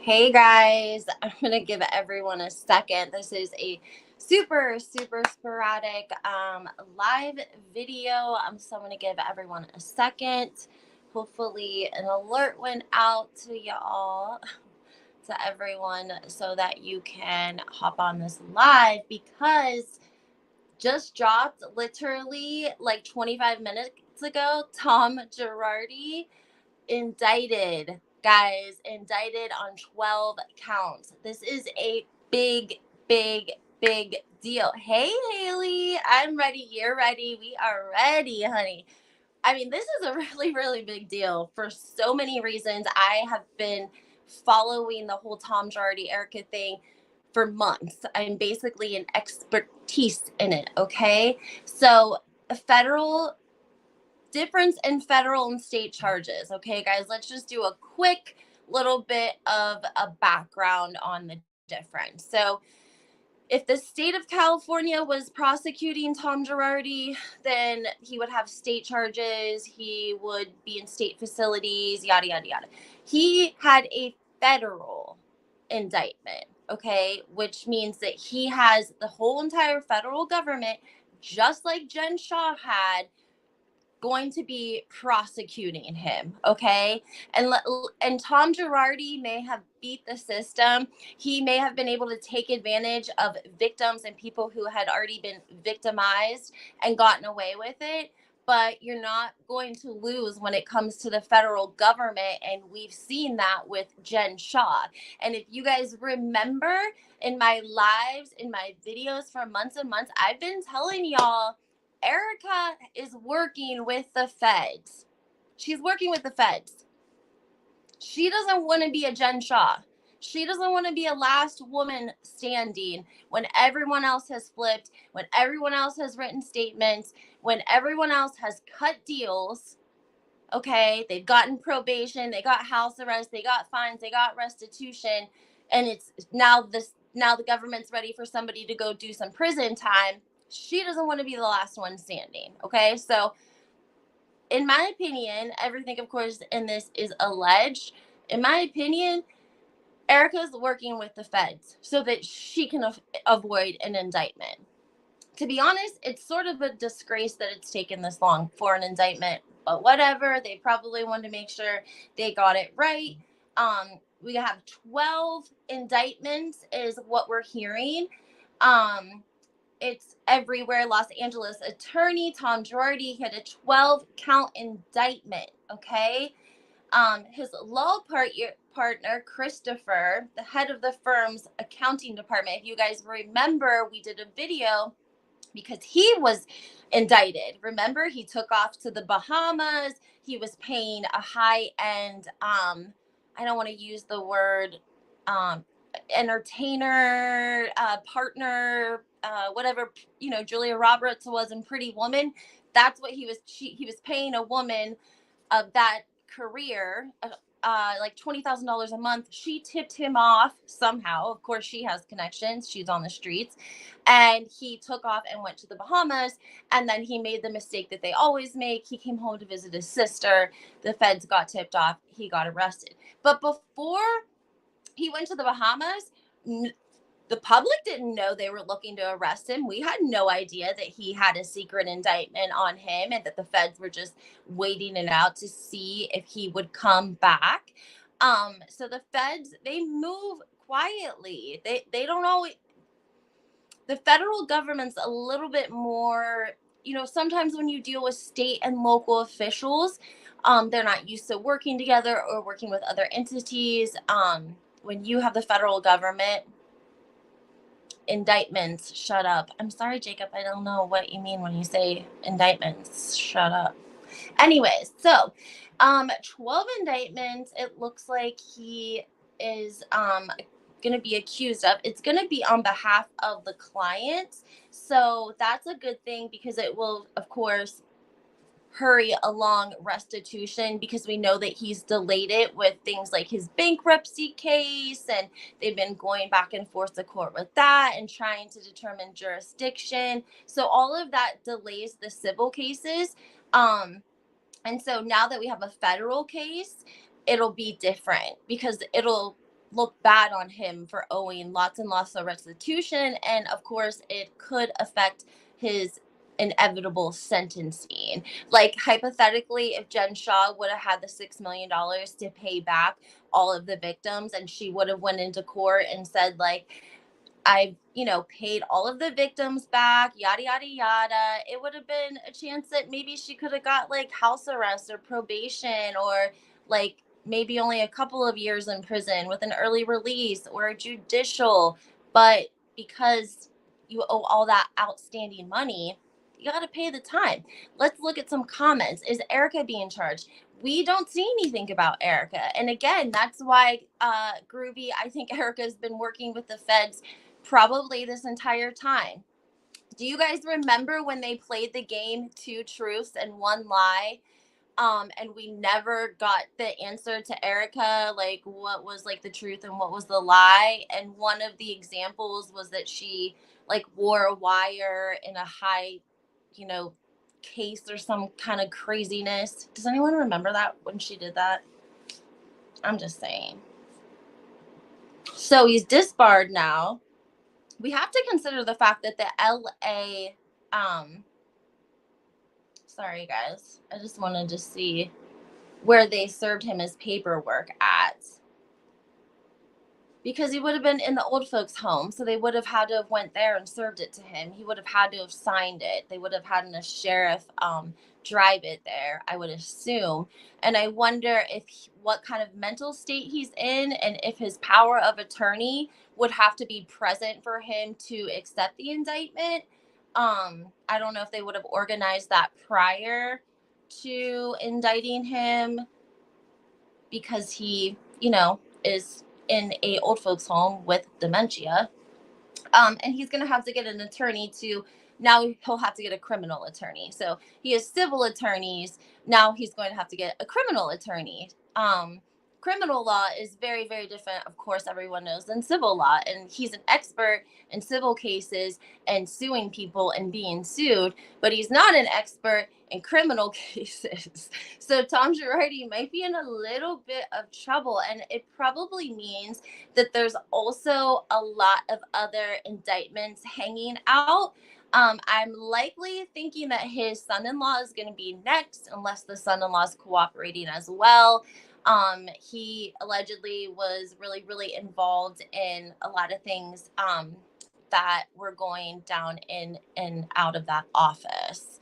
Hey guys, I'm going to give everyone a second. This is a super sporadic live video. So I'm going to give everyone a second. Hopefully an alert went out to y'all, to everyone, so that you can hop on this live, because just dropped literally like 25 minutes ago, Tom Girardi indicted, guys, indicted on 12 counts. This is a big deal. Hey, Haley, I'm ready. You're ready. We are ready, honey. I mean, this is a really big deal for so many reasons. I have been following the whole Tom Girardi Erika thing for months. I'm basically an expertise in it, okay? So, a federal difference in federal and state charges. Okay, guys, let's just do a quick little bit of a background on the difference. So, if the state of California was prosecuting Tom Girardi, then he would have state charges. He would be in state facilities, yada, yada, yada. He had a federal indictment, okay, which means that he has the whole entire federal government, just like Jen Shah had, going to be prosecuting him, okay? And Tom Girardi may have beat the system. He may have been able to take advantage of victims and people who had already been victimized and gotten away with it. But you're not going to lose when it comes to the federal government. And we've seen that with Jen Shah. And if you guys remember, in my lives, in my videos for months and months, I've been telling y'all, Erika is working with the feds. She's working with the feds. She doesn't want to be a Jen Shah. She doesn't want to be a last woman standing when everyone else has flipped, when everyone else has written statements, when everyone else has cut deals. Okay, they've gotten probation, they got house arrest, they got fines, they got restitution, and it's now the government's ready for somebody to go do some prison time. She doesn't want to be the last one standing. Okay, so in my opinion, everything, of course, in this is alleged. In my opinion, Erika's working with the feds so that she can avoid an indictment. To be honest, it's sort of a disgrace that it's taken this long for an indictment, but whatever. They probably wanted to make sure they got it right. We have 12 indictments is what we're hearing. It's everywhere. Los Angeles attorney Tom Girardi had a 12 count indictment. Okay. His law partner, Christopher, the head of the firm's accounting department. If you guys remember, we did a video because he was indicted. Remember, he took off to the Bahamas. He was paying a high-end, I don't want to use the word entertainer, partner, whatever, Julia Roberts was in Pretty Woman. That's what he was. He was paying a woman of that career, like $20,000 a month. She tipped him off somehow. Of course, she has connections. She's on the streets. And he took off and went to the Bahamas. And then he made the mistake that they always make. He came home to visit his sister. The feds got tipped off. He got arrested. But before he went to the Bahamas, the public didn't know they were looking to arrest him. We had no idea that he had a secret indictment on him and that the feds were just waiting it out to see if he would come back. So the feds, they move quietly. They don't always. The federal government's a little bit more, sometimes when you deal with state and local officials, they're not used to working together or working with other entities. When you have the federal government, indictments, shut up. I'm sorry, Jacob, I don't know what you mean when you say indictments, shut up. Anyways, so 12 indictments, it looks like he is going to be accused of. It's going to be on behalf of the clients, so that's a good thing, because it will, of course, hurry along restitution, because we know that he's delayed it with things like his bankruptcy case, and they've been going back and forth to court with that and trying to determine jurisdiction. So all of that delays the civil cases. And so now that we have a federal case, it'll be different, because it'll look bad on him for owing lots and lots of restitution. And of course, it could affect his inevitable sentencing. Like, hypothetically, if Jen Shaw would have had the $6 million to pay back all of the victims, and she would have went into court and said, like, I, paid all of the victims back, yada, yada, yada. It would have been a chance that maybe she could have got like house arrest or probation, or like maybe only a couple of years in prison with an early release or a judicial. But because you owe all that outstanding money, you got to pay the time. Let's look at some comments. Is Erika being charged? We don't see anything about Erika. And again, that's why Groovy, I think Erika's been working with the feds probably this entire time. Do you guys remember when they played the game Two Truths and One Lie? And we never got the answer to Erika, like what was like the truth and what was the lie. And one of the examples was that she like wore a wire in a high, you know, case or some kind of craziness. Does anyone remember that when she did that? I'm just saying. So he's disbarred now. We have to consider the fact that the LA, sorry guys, I just wanted to see where they served him his paperwork at, because he would have been in the old folks home, so they would have had to have went there and served it to him. He would have had to have signed it. They would have had a sheriff drive it there, I would assume. And I wonder what kind of mental state he's in, and if his power of attorney would have to be present for him to accept the indictment. I don't know if they would have organized that prior to indicting him, because he, is in a old folks home with dementia. And he's going to have to get an attorney to, now he'll have to get a criminal attorney. So he has civil attorneys. Now he's going to have to get a criminal attorney. Criminal law is very, very different, of course, everyone knows, than civil law. And he's an expert in civil cases and suing people and being sued, but he's not an expert in criminal cases. So Tom Girardi might be in a little bit of trouble. And it probably means that there's also a lot of other indictments hanging out. I'm likely thinking that his son-in-law is going to be next, unless the son-in-law is cooperating as well. He allegedly was really, really involved in a lot of things that were going down in and out of that office.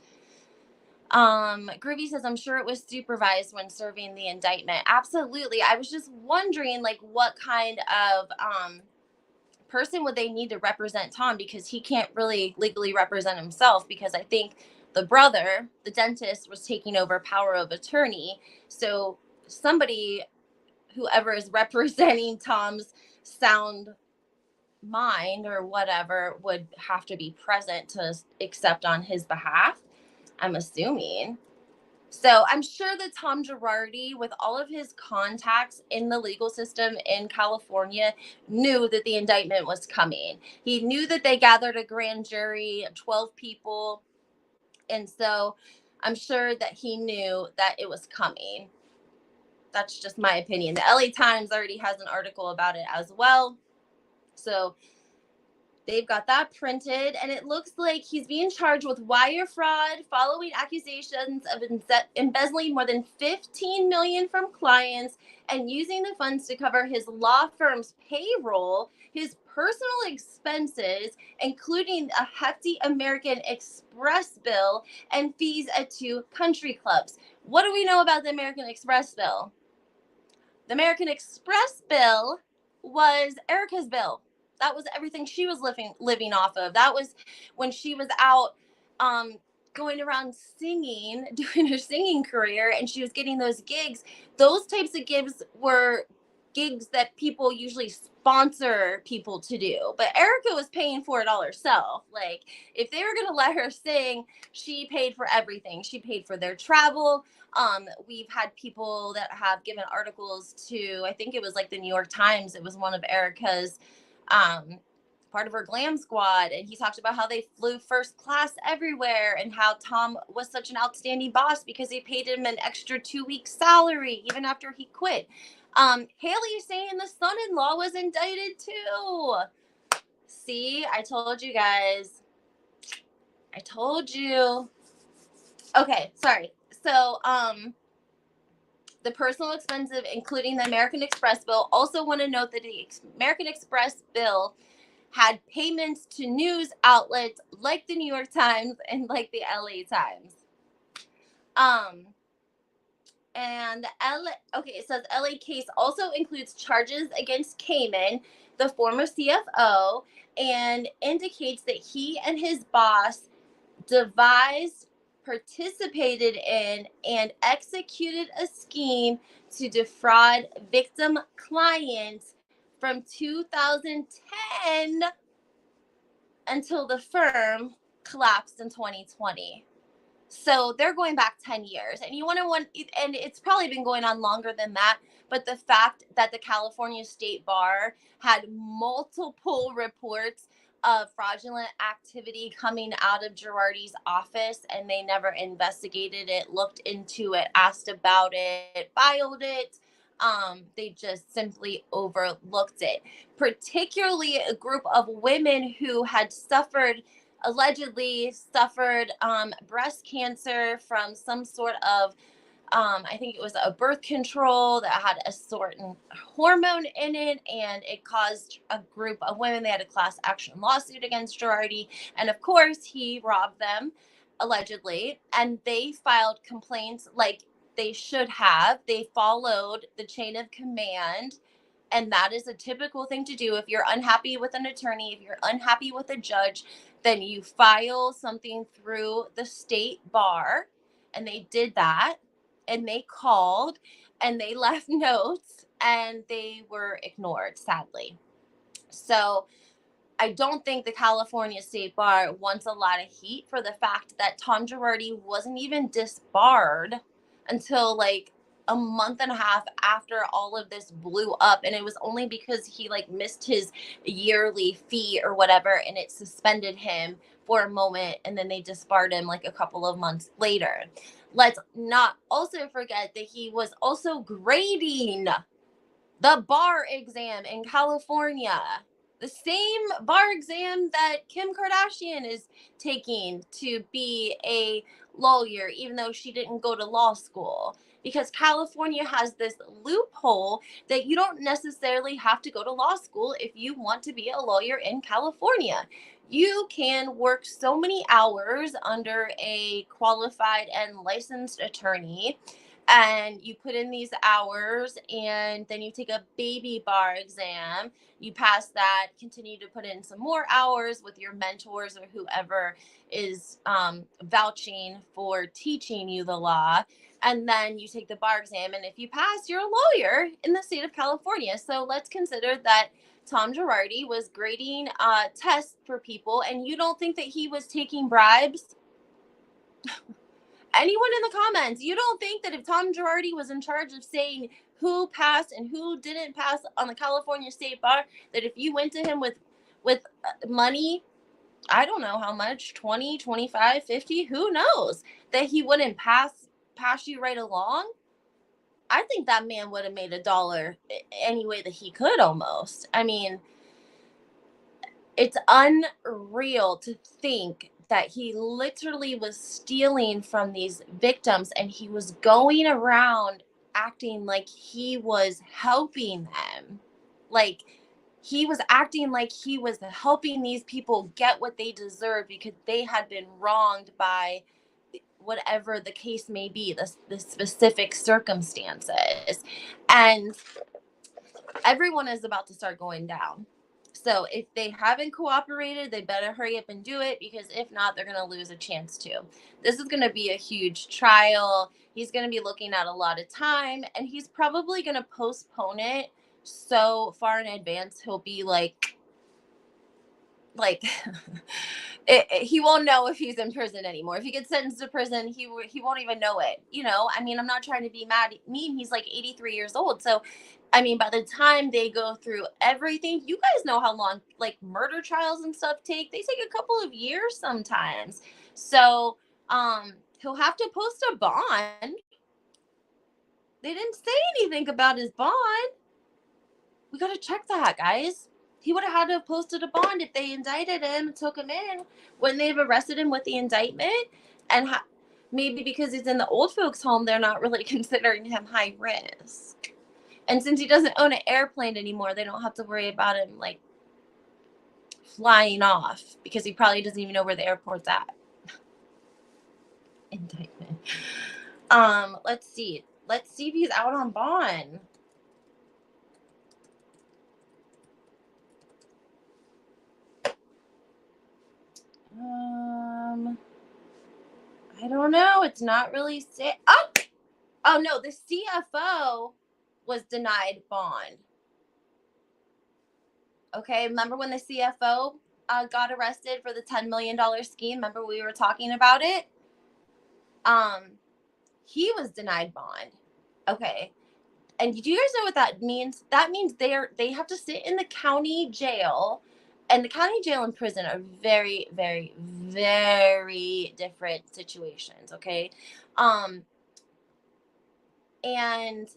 Groovy says, I'm sure it was supervised when serving the indictment. Absolutely. I was just wondering, like, what kind of person would they need to represent Tom, because he can't really legally represent himself, because I think the brother, the dentist, was taking over power of attorney. So somebody, whoever is representing Tom's sound mind or whatever, would have to be present to accept on his behalf, I'm assuming. So I'm sure that Tom Girardi, with all of his contacts in the legal system in California, knew that the indictment was coming. He knew that they gathered a grand jury of 12 people. And so I'm sure that he knew that it was coming. That's just my opinion. The LA Times already has an article about it as well. So they've got that printed, and it looks like he's being charged with wire fraud following accusations of embezzling more than $15 million from clients and using the funds to cover his law firm's payroll, his personal expenses, including a hefty American Express bill and fees at 2 country clubs. What do we know about the American Express bill? The American Express bill was Erika's bill. That was everything she was living off of. That was when she was out going around singing, doing her singing career, and she was getting those gigs. Those types of gigs were gigs that people usually sponsor people to do. But Erika was paying for it all herself. Like, if they were going to let her sing, she paid for everything. She paid for their travel. We've had people that have given articles to, I think it was like the New York Times. It was one of Erika's part of her glam squad, and he talked about how they flew first class everywhere and how Tom was such an outstanding boss because he paid him an extra 2 weeks salary even after he quit. Haley saying the son-in-law was indicted too. See, I told you guys. I told you. Okay, sorry. So, the personal expenses, including the American Express bill, also want to note that the American Express bill had payments to news outlets like the New York Times and like the LA Times. And it says LA case also includes charges against Cayman, the former CFO, and indicates that he and his boss devised, participated in, and executed a scheme to defraud victim clients from 2010 until the firm collapsed in 2020. So they're going back 10 years. And and it's probably been going on longer than that. But the fact that the California State Bar had multiple reports of fraudulent activity coming out of Girardi's office, and they never investigated it, looked into it, asked about it, filed it. They just simply overlooked it. Particularly a group of women who had allegedly suffered breast cancer from some sort of I think it was a birth control that had a certain hormone in it, and it caused a group of women, they had a class action lawsuit against Girardi, and of course he robbed them, allegedly, and they filed complaints like they should have. They followed the chain of command, and that is a typical thing to do. If you're unhappy with an attorney, if you're unhappy with a judge, then you file something through the state bar, and they did that, and they called, and they left notes, and they were ignored, sadly. So I don't think the California State Bar wants a lot of heat for the fact that Tom Girardi wasn't even disbarred until like a month and a half after all of this blew up, and it was only because he like missed his yearly fee or whatever, and it suspended him for a moment, and then they disbarred him like a couple of months later. Let's not also forget that he was also grading the bar exam in California, the same bar exam that Kim Kardashian is taking to be a lawyer, even though she didn't go to law school. Because California has this loophole that you don't necessarily have to go to law school if you want to be a lawyer in California. You can work so many hours under a qualified and licensed attorney, and you put in these hours, and then you take a baby bar exam. You pass that, continue to put in some more hours with your mentors or whoever is vouching for teaching you the law. And then you take the bar exam. And if you pass, you're a lawyer in the state of California. So let's consider that Tom Girardi was grading tests for people, and you don't think that he was taking bribes? Anyone in the comments, you don't think that if Tom Girardi was in charge of saying who passed and who didn't pass on the California State Bar, that if you went to him with money, I don't know how much, 20, 25, 50, who knows, that he wouldn't pass you right along? I think that man would have made $1 any way that he could, almost. I mean, it's unreal to think that he literally was stealing from these victims, and he was going around acting like he was helping them. Like, he was acting like he was helping these people get what they deserve because they had been wronged by whatever the case may be, the specific circumstances. And everyone is about to start going down. So if they haven't cooperated, they better hurry up and do it, because if not, they're going to lose a chance too. This is going to be a huge trial. He's going to be looking at a lot of time, and he's probably going to postpone it so far in advance. He'll be like he won't know if he's in prison anymore. If he gets sentenced to prison, he won't even know it. You know, I mean, I'm not trying to be mean. He's like 83 years old. So I mean, by the time they go through everything, you guys know how long like murder trials and stuff take. They take a couple of years sometimes. So, he'll have to post a bond. They didn't say anything about his bond. We got to check that, guys. He would have had to have posted a bond if they indicted him and took him in. Wouldn't they have arrested him with the indictment? And maybe because he's in the old folks' home, they're not really considering him high risk. And since he doesn't own an airplane anymore, they don't have to worry about him like flying off because he probably doesn't even know where the airport's at. Indictment. Let's see. Let's see if he's out on bond. I don't know. It's not really Oh no, the CFO was denied bond. Okay, remember when the CFO got arrested for the $10 million scheme? Remember we were talking about it? He was denied bond. Okay. And do you guys know what that means? That means they have to sit in the county jail, and the county jail and prison are very, very, very different situations. Okay. And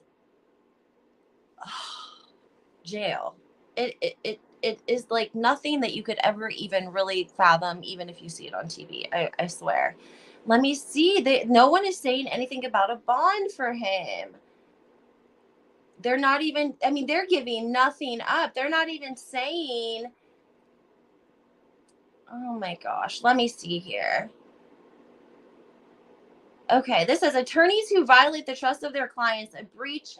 jail. It is like nothing that you could ever even really fathom, even if you see it on TV. I swear. Let me see. No one is saying anything about a bond for him. They're not even, I mean, they're giving nothing up. They're not even saying, oh my gosh, let me see here. Okay, this says attorneys who violate the trust of their clients, a breach.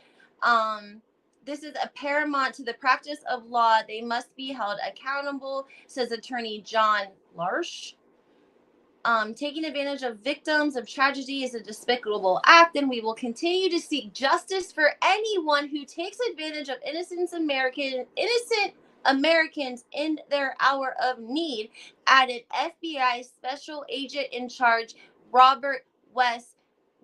This is a paramount to the practice of law. They must be held accountable, says attorney John Larsh. Taking advantage of victims of tragedy is a despicable act, and we will continue to seek justice for anyone who takes advantage of innocent Americans in their hour of need, added FBI Special Agent in Charge Robert West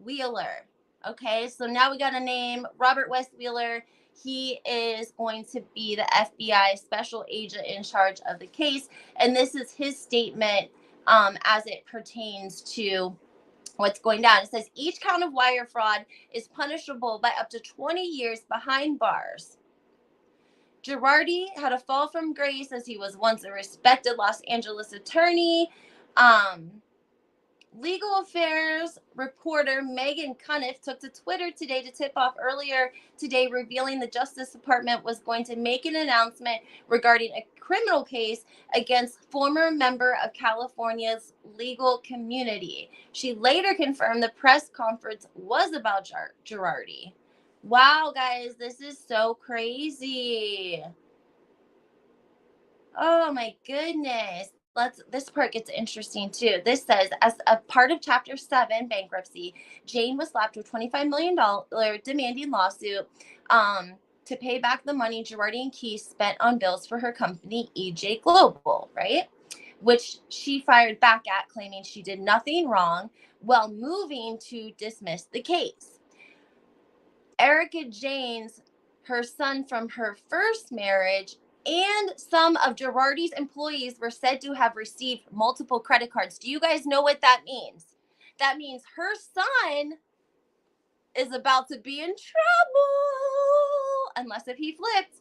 Wheeler. Okay, so now we got a name, Robert West Wheeler. He is going to be the FBI Special Agent in charge of the case, and this is his statement as it pertains to what's going down. It says each count of wire fraud is punishable by up to 20 years behind bars. Girardi had a fall from grace as he was once a respected Los Angeles attorney. Legal affairs reporter Megan Cuniff took to Twitter today to tip off earlier today, revealing the Justice Department was going to make an announcement regarding a criminal case against former member of California's legal community. She later confirmed the press conference was about Girardi. Wow, guys, this is so crazy. Oh my goodness. This part gets interesting too. This says, as a part of Chapter 7 bankruptcy, Jane was slapped with $25 million demanding lawsuit to pay back the money Girardi and Keys spent on bills for her company, EJ Global, right? Which she fired back at, claiming she did nothing wrong while moving to dismiss the case. Erika Jane's, her son from her first marriage, and some of Girardi's employees were said to have received multiple credit cards. Do you guys know what that means? That means her son is about to be in trouble. Unless if he flipped.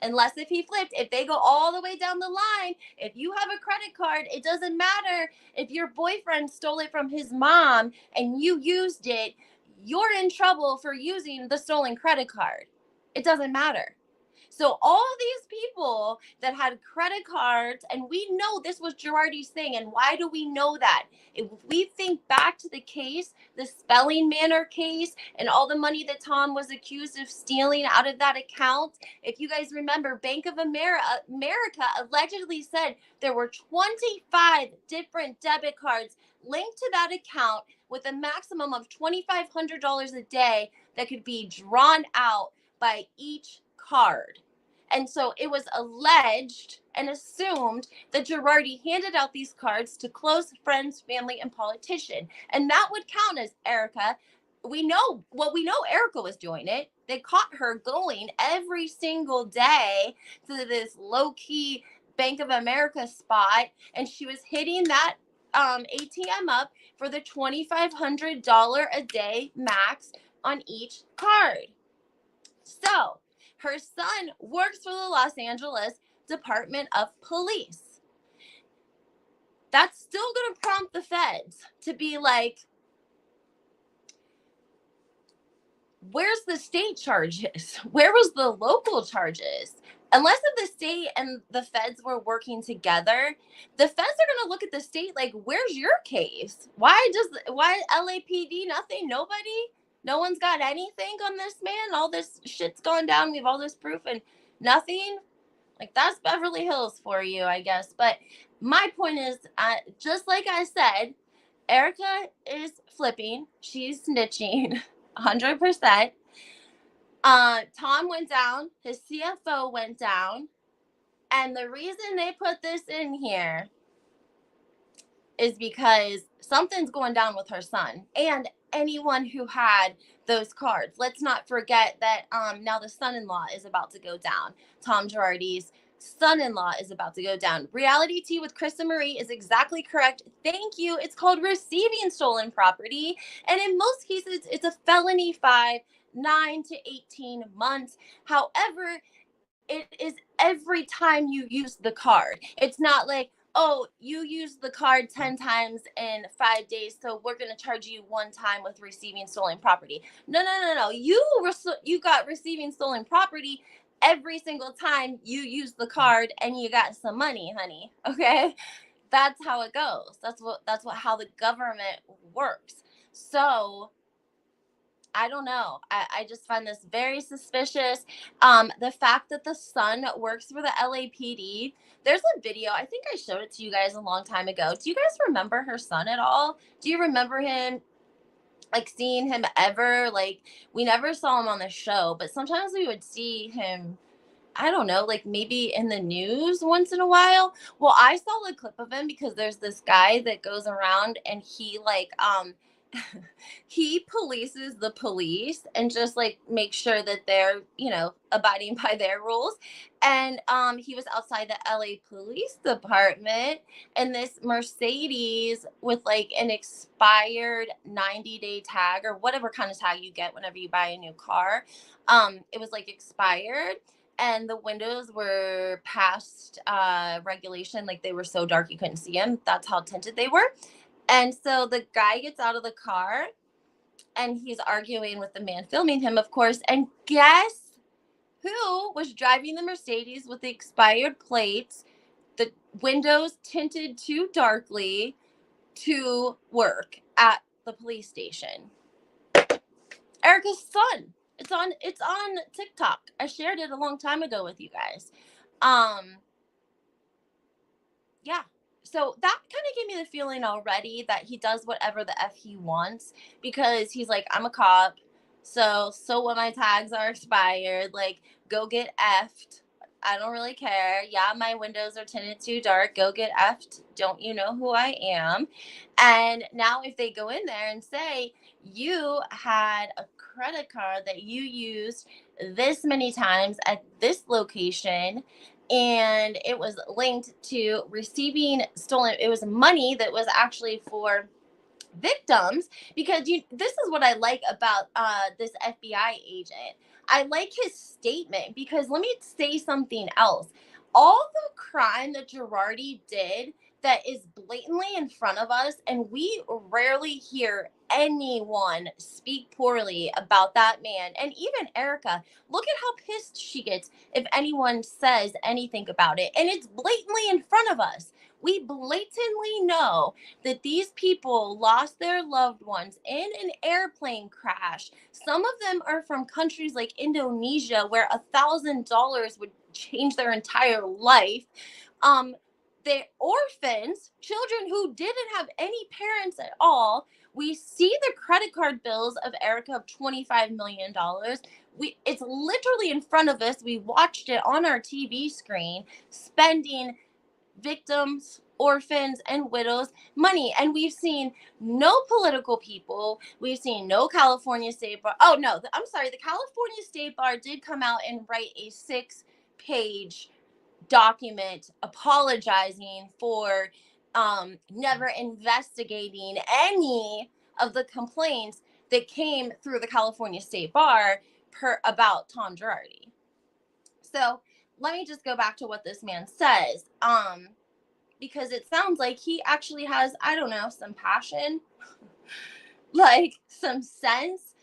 If they go all the way down the line, if you have a credit card, it doesn't matter if your boyfriend stole it from his mom and you used it, you're in trouble for using the stolen credit card. It doesn't matter. So all these people that had credit cards, and we know this was Girardi's thing. And why do we know that? If we think back to the case, the Spelling Manor case, and all the money that Tom was accused of stealing out of that account, if you guys remember, Bank of America allegedly said there were 25 different debit cards linked to that account with a maximum of $2,500 a day that could be drawn out by each card. And so it was alleged and assumed that Girardi handed out these cards to close friends, family, and politicians. And that would count as Erika. We know Erika was doing it. They caught her going every single day to this low-key Bank of America spot, and she was hitting that ATM up for the $2,500 a day max on each card. So her son works for the Los Angeles Department of Police. That's still going to prompt the feds to be like, where's the state charges? Where was the local charges? Unless if the state and the feds were working together, the feds are going to look at the state like, where's your case? Why LAPD? Nothing? Nobody? No one's got anything on this man? All this shit's going down. We have all this proof and nothing? Like, that's Beverly Hills for you, I guess. But my point is, just like I said, Erika is flipping. She's snitching 100%. Tom went down. His CFO went down. And the reason they put this in here is because something's going down with her son and anyone who had those cards. Let's not forget that now the son-in-law is about to go down. Tom Girardi's son-in-law is about to go down. Reality Tea with Krista Marie is exactly correct. Thank you. It's called receiving stolen property. And in most cases, it's a felony 9 to 18 months. However, it is every time you use the card. It's not like, oh, you used the card 10 times in 5 days, so we're going to charge you one time with receiving stolen property. No. You got receiving stolen property every single time you use the card and you got some money, honey. Okay? That's how it goes. How the government works. So I don't know. I just find this very suspicious. The fact that the son works for the LAPD. There's a video. I think I showed it to you guys a long time ago. Do you guys remember her son at all? Do you remember him? Like, seeing him ever? Like, we never saw him on the show, but sometimes we would see him, I don't know, like maybe in the news once in a while. Well, I saw a clip of him because there's this guy that goes around and he he polices the police and just like make sure that they're, abiding by their rules. And he was outside the LA Police Department and this Mercedes with like an expired 90-day tag or whatever kind of tag you get whenever you buy a new car. It was like expired. And the windows were past regulation, like they were so dark you couldn't see them. That's how tinted they were. And so the guy gets out of the car and he's arguing with the man filming him, of course. And guess who was driving the Mercedes with the expired plates, the windows tinted too darkly, to work at the police station? Erika's son. It's on TikTok. I shared it a long time ago with you guys. Yeah. So that kind of gave me the feeling already that he does whatever the F he wants, because he's like, I'm a cop. So when my tags are expired, like, go get effed. I don't really care. Yeah, my windows are tinted too dark. Go get effed. Don't you know who I am? And now if they go in there and say, you had a credit card that you used this many times at this location, and it was linked to receiving stolen, it was money that was actually for victims, because this is what I like about this FBI agent. I like his statement, because let me say something else. All the crime that Girardi did that is blatantly in front of us, and we rarely hear anyone speak poorly about that man. And even Erika, look at how pissed she gets if anyone says anything about it. And it's blatantly in front of us. We blatantly know that these people lost their loved ones in an airplane crash. Some of them are from countries like Indonesia, where $1,000 would change their entire life. They're orphans, children who didn't have any parents at all. We see the credit card bills of Erika of $25 million. It's literally in front of us. We watched it on our TV screen, spending victims' orphans and widows money. And we've seen no political people. We've seen no California State Bar. Oh, no, I'm sorry. The California State Bar did come out and write a 6-page document apologizing for never investigating any of the complaints that came through the California State Bar about Tom Girardi. So let me just go back to what this man says, because it sounds like he actually has, I don't know, some passion, like some sense.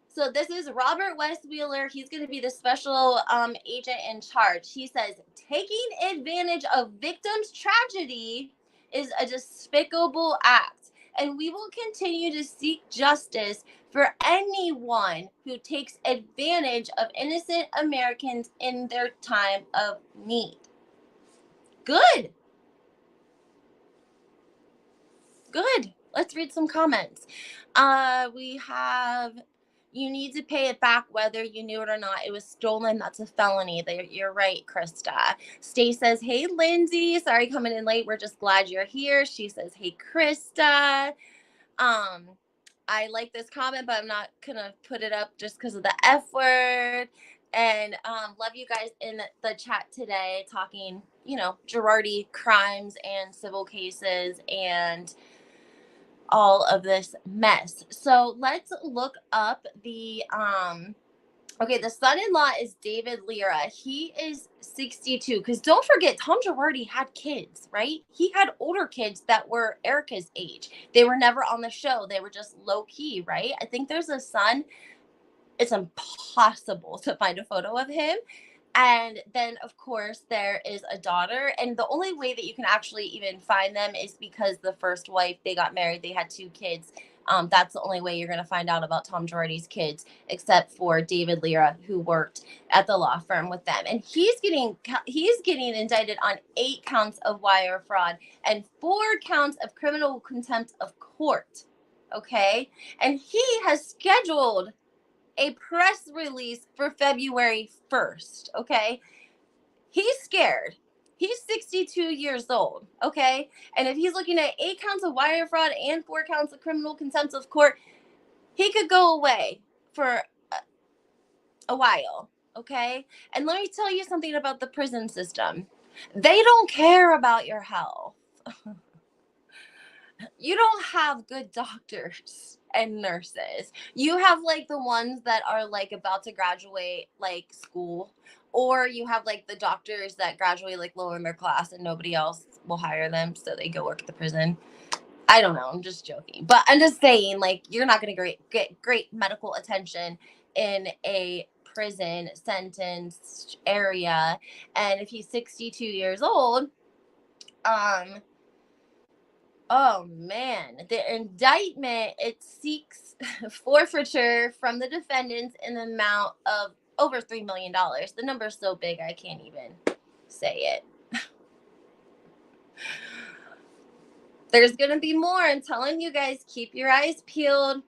So this is Robert Westwheeler. He's going to be the special agent in charge. He says, taking advantage of victims' tragedy is a despicable act, and we will continue to seek justice for anyone who takes advantage of innocent Americans in their time of need. Good. Good. Let's read some comments. We have, you need to pay it back whether you knew it or not. It was stolen. That's a felony. You're right, Krista. Stay says, hey, Lindsay. Sorry coming in late. We're just glad you're here. She says, hey, Krista. I like this comment, but I'm not going to put it up just because of the F word. And love you guys in the chat today talking, Girardi crimes and civil cases and all of this mess. So let's look up the the son-in-law is David Lira. He is 62, because don't forget, Tom Girardi had kids, right? He had older kids that were Erika's age. They were never on the show. They were just low-key, right? I think there's a son. It's impossible to find a photo of him. And then, of course, there is a daughter. And the only way that you can actually even find them is because the first wife, they got married. They had 2 kids. That's the only way you're going to find out about Tom Girardi's kids, except for David Lira, who worked at the law firm with them. And he's getting indicted on 8 counts of wire fraud and 4 counts of criminal contempt of court. Okay. And he has scheduled a press release for February 1st, okay? He's scared. He's 62 years old, okay? And if he's looking at 8 counts of wire fraud and 4 counts of criminal contempt of court, he could go away for a while, okay? And let me tell you something about the prison system. They don't care about your health. You don't have good doctors and nurses. You have like the ones that are like about to graduate like school, or you have like the doctors that graduate like low in their class and nobody else will hire them, so they go work at the prison. I don't know, I'm just joking, but I'm just saying, like, you're not going to get great medical attention in a prison sentence area. And if he's 62 years old, oh man, the indictment, it seeks forfeiture from the defendants in the amount of over $3 million. The number's so big I can't even say it. There's going to be more. I'm telling you guys, keep your eyes peeled.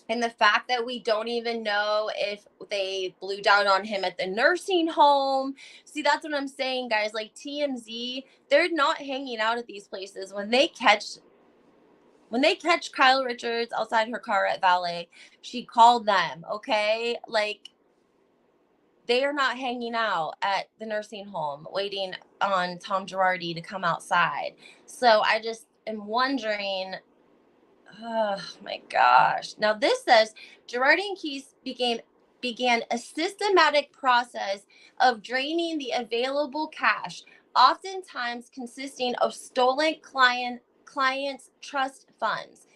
And the fact that we don't even know if they blew down on him at the nursing home. See, that's what I'm saying, guys. Like TMZ, they're not hanging out at these places. When they catch Kyle Richards outside her car at valet, she called them, okay? Like, they are not hanging out at the nursing home waiting on Tom Girardi to come outside. So I just am wondering, oh my gosh. Now this says Girardi and Keys began a systematic process of draining the available cash, oftentimes consisting of stolen clients' trust funds,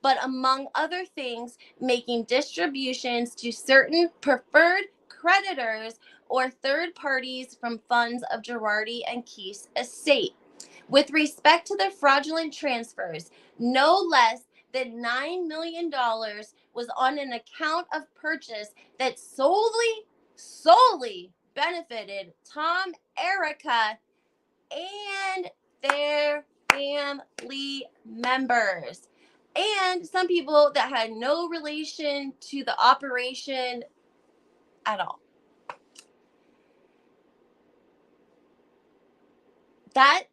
but among other things, making distributions to certain preferred creditors or third parties from funds of Girardi and Keith's estate. With respect to the fraudulent transfers, no less than $9 million was on an account of purchase that solely benefited Tom, Erika, and their family members, and some people that had no relation to the operation at all. That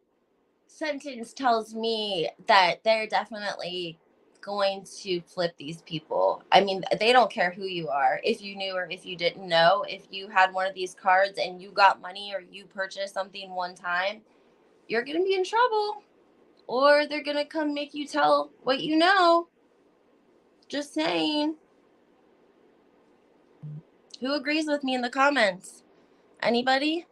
sentence tells me that they're definitely going to flip these people. I mean, they don't care who you are, if you knew or if you didn't know. If you had one of these cards and you got money or you purchased something one time, you're going to be in trouble, or they're going to come make you tell what you know. Just saying. Who agrees with me in the comments? Anybody?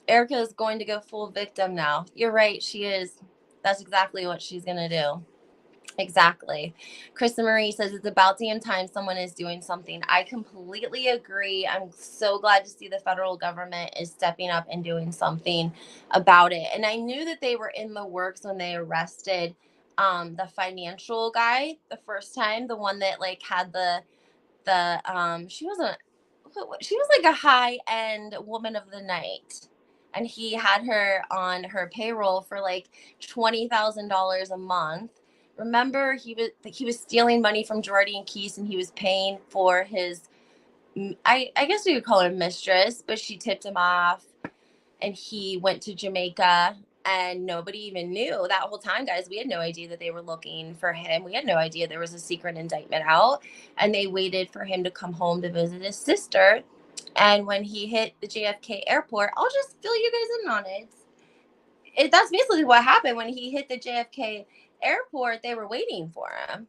Erika is going to go full victim now. You're right, she is. That's exactly what she's going to do. Exactly. Krista Marie says it's about damn time someone is doing something. I completely agree. I'm so glad to see the federal government is stepping up and doing something about it. And I knew that they were in the works when they arrested the financial guy the first time, the one that like had the she wasn't, she was like a high end woman of the night, and he had her on her payroll for like $20,000 a month. Remember, he was stealing money from Girardi and Keese, and he was paying for his, I guess we could call her mistress, but she tipped him off, and he went to Jamaica, and nobody even knew that whole time, guys. We had no idea that they were looking for him. We had no idea there was a secret indictment out, and they waited for him to come home to visit his sister. And when he hit the JFK airport, I'll just fill you guys in on it. That's basically what happened. When he hit the JFK airport, they were waiting for him.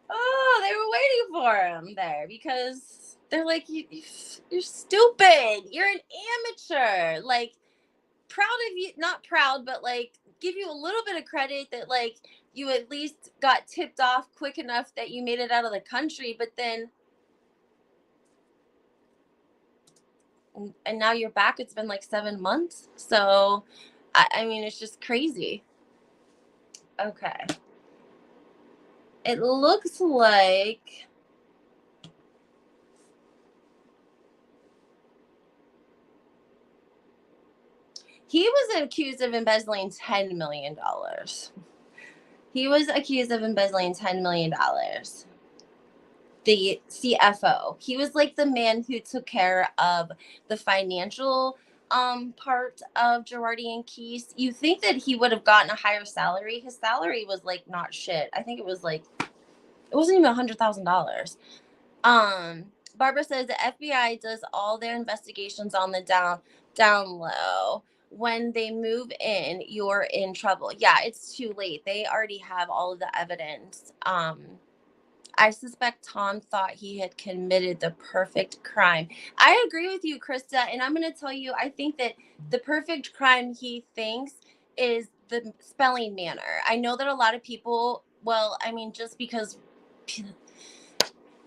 Oh, they were waiting for him there because they're like, you're stupid. You're an amateur. Like, proud of you, not proud, but like, give you a little bit of credit that like you at least got tipped off quick enough that you made it out of the country. But then, and now you're back. It's been like 7 months. So, I mean, it's just crazy. Okay. It looks like he was accused of embezzling $10 million. He was accused of embezzling $10 million. The CFO. He was like the man who took care of the financial part of Girardi and Keese. You think that he would have gotten a higher salary? His salary was like not shit. I think it was like, it wasn't even $100,000. Barbara says the FBI does all their investigations on the down low. When they move in, you're in trouble. Yeah, it's too late. They already have all of the evidence. I suspect Tom thought he had committed the perfect crime. I agree with you, Krista, and I'm going to tell you, I think that the perfect crime he thinks is the spelling manner. I know that a lot of people, well, I mean, just because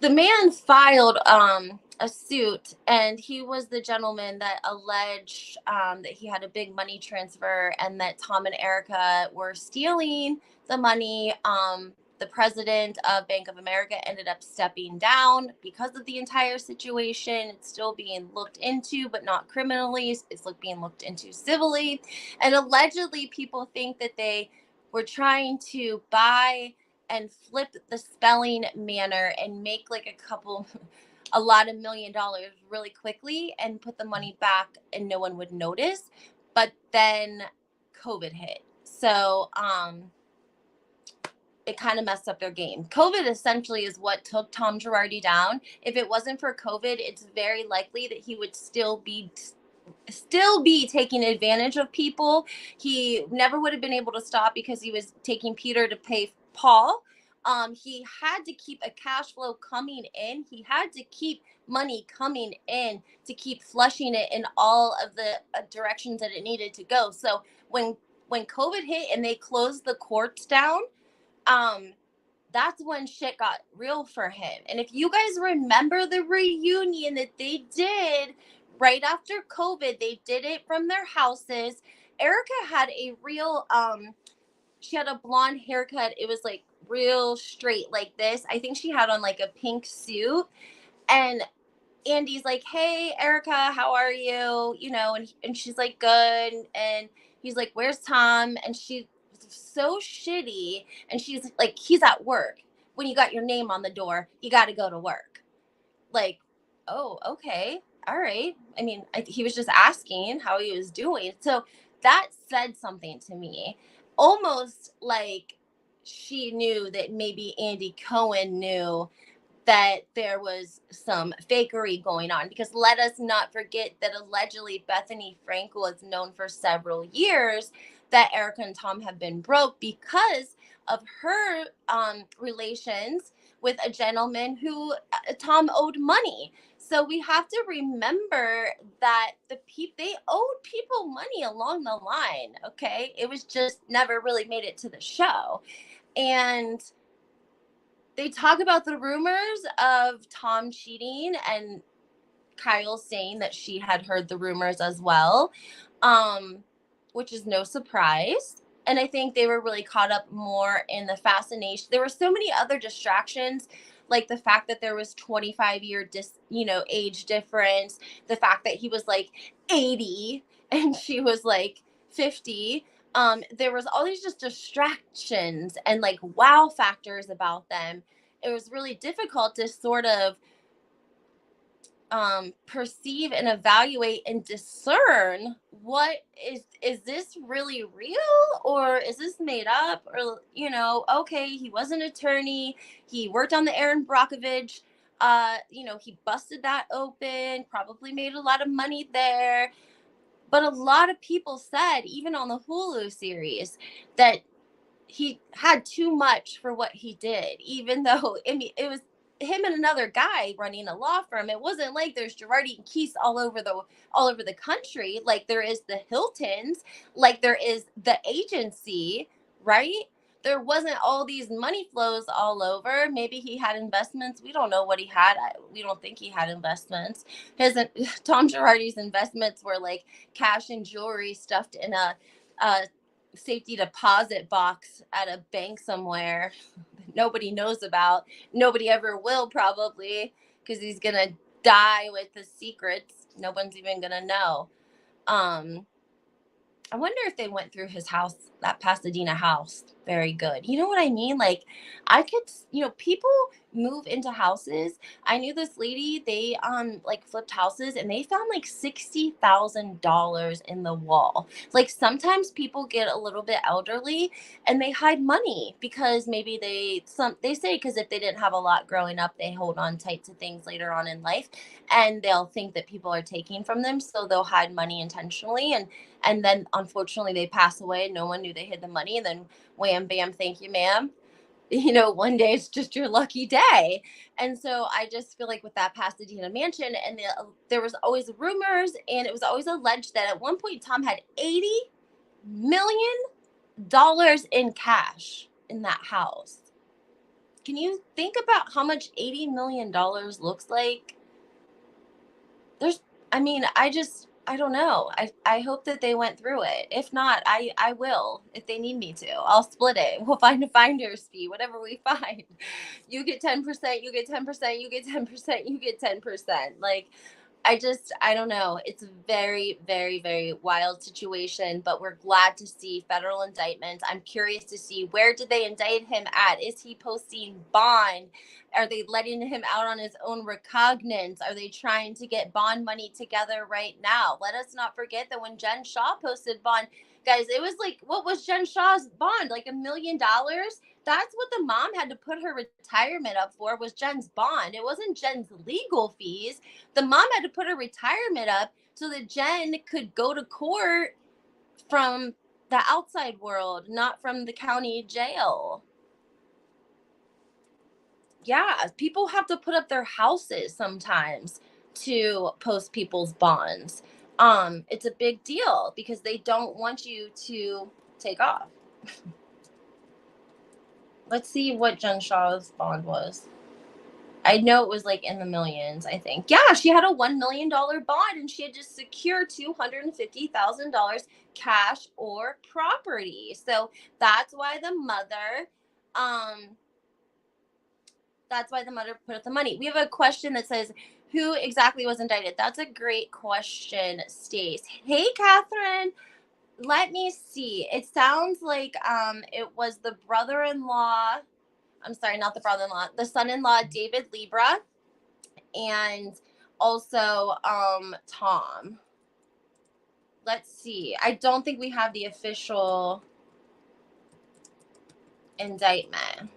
the man filed a suit, and he was the gentleman that alleged that he had a big money transfer and that Tom and Erika were stealing the money. The president of Bank of America ended up stepping down because of the entire situation. It's still being looked into, but not criminally. It's being looked into civilly. And allegedly, people think that they were trying to buy and flip the spelling manner and make like a lot of $1 million really quickly and put the money back and no one would notice. But then COVID hit. So, it kind of messed up their game. COVID essentially is what took Tom Girardi down. If it wasn't for COVID, it's very likely that he would still be taking advantage of people. He never would have been able to stop because he was taking Peter to pay Paul. He had to keep a cash flow coming in. He had to keep money coming in to keep flushing it in all of the directions that it needed to go. So when COVID hit and they closed the courts down, that's when shit got real for him. And if you guys remember the reunion that they did right after COVID, they did it from their houses. Erika had a real she had a blonde haircut. It was like real straight like this. I think she had on like a pink suit. And Andy's like, "Hey, Erika, how are you?" You know, and she's like, "Good." And he's like, "Where's Tom?" And she's so shitty. And she's like, "He's at work. When you got your name on the door, you got to go to work." Like, oh, okay. all right. I mean, he was just asking how he was doing. So that said something to me, almost like she knew that maybe Andy Cohen knew that there was some fakery going on, because let us not forget that allegedly Bethany Frankel was known for several years that Erika and Tom have been broke because of her relations with a gentleman who Tom owed money. So we have to remember that they owed people money along the line. Okay, it was just never really made it to the show. And they talk about the rumors of Tom cheating and Kyle saying that she had heard the rumors as well, um, which is no surprise. And I think they were really caught up more in the fascination. There were so many other distractions, like the fact that there was 25-year age difference, the fact that he was like 80 and she was like 50. There was all these just distractions and like wow factors about them. It was really difficult to sort of perceive and evaluate and discern what is this really real, or is this made up, or okay, he was an attorney, he worked on the Aaron Brockovich, he busted that open, probably made a lot of money there. But a lot of people said, even on the Hulu series, that he had too much for what he did, even though, I mean, it was him and another guy running a law firm. It wasn't like there's Girardi and Keese all over the country, like there is the Hiltons, like there is the agency, right? There wasn't all these money flows all over. Maybe he had investments. We don't know what he had. We don't think he had investments. His Tom Girardi's investments were like cash and jewelry stuffed in a safety deposit box at a bank somewhere that nobody knows about. Nobody ever will, probably, because he's gonna die with the secrets. No one's even gonna know. um I wonder if they went through his house, that Pasadena house, very good. You know what I mean? Like, I could, people move into houses. I knew this lady, they like flipped houses and they found like $60,000 in the wall. Like sometimes people get a little bit elderly and they hide money because maybe they say because if they didn't have a lot growing up, they hold on tight to things later on in life and they'll think that people are taking from them, so they'll hide money intentionally, and then unfortunately they pass away. No one knew they hid the money, and then wham bam, thank you ma'am. One day it's just your lucky day. And so I just feel like with that Pasadena mansion, and there was always rumors, and it was always alleged that at one point Tom had $80 million in cash in that house. Can you think about how much $80 million looks like? There's I mean, I don't know. I hope that they went through it. If not, I will. If they need me to, I'll split it. We'll find a finder's fee, whatever we find. You get 10%, you get 10%, you get 10%, you get 10%. Like, I don't know. It's a very, very, very wild situation, but we're glad to see federal indictments. I'm curious to see, where did they indict him at? Is he posting bond? Are they letting him out on his own recognizance? Are they trying to get bond money together right now? Let us not forget that when Jen Shaw posted bond, guys, it was like, what was Jen Shaw's bond? Like $1 million? That's what the mom had to put her retirement up for, was Jen's bond. It wasn't Jen's legal fees. The mom had to put her retirement up so that Jen could go to court from the outside world, not from the county jail. Yeah, people have to put up their houses sometimes to post people's bonds. It's a big deal because they don't want you to take off. Let's see what Jen Shaw's bond was. I know it was like in the millions, I think. Yeah, she had a $1 million bond and she had to secure $250,000 cash or property. So that's why the mother, um, put up the money. We have a question that says, who exactly was indicted? That's a great question, Stace. Hey, Catherine. Let me see. It sounds like it was the brother-in-law. I'm sorry, not the brother-in-law, the son-in-law, David Libra, and also Tom. Let's see. I don't think we have the official indictment.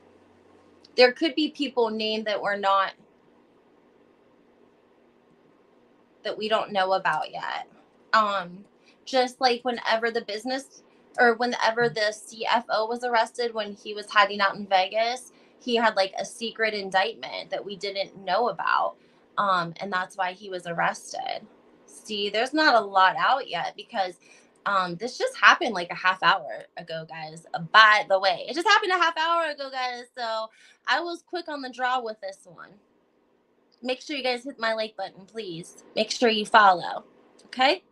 There could be people named that we don't know about yet. Just like whenever the CFO was arrested when he was hiding out in Vegas, he had like a secret indictment that we didn't know about. And that's why he was arrested. See, there's not a lot out yet because this just happened like a half hour ago, guys. By the way, it just happened a half hour ago, guys. So I was quick on the draw with this one. Make sure you guys hit my like button, please. Make sure you follow. Okay?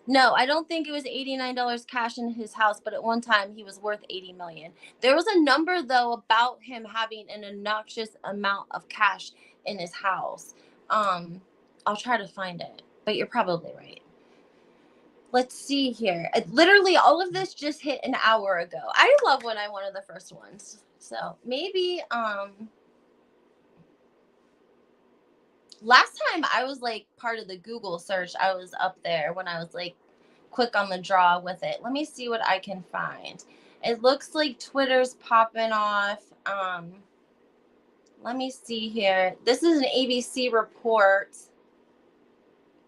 No, I don't think it was $89 cash in his house, but at one time he was worth $80 million. There was a number though about him having an obnoxious amount of cash in his house. I'll try to find it, but you're probably right. Let's see here. Literally all of this just hit an hour ago. I love when I'm one of the first ones. So maybe last time I was like part of the Google search, I was up there when I was like quick on the draw with it. Let me see what I can find. It looks like Twitter's popping off. Let me see here. This is an ABC report.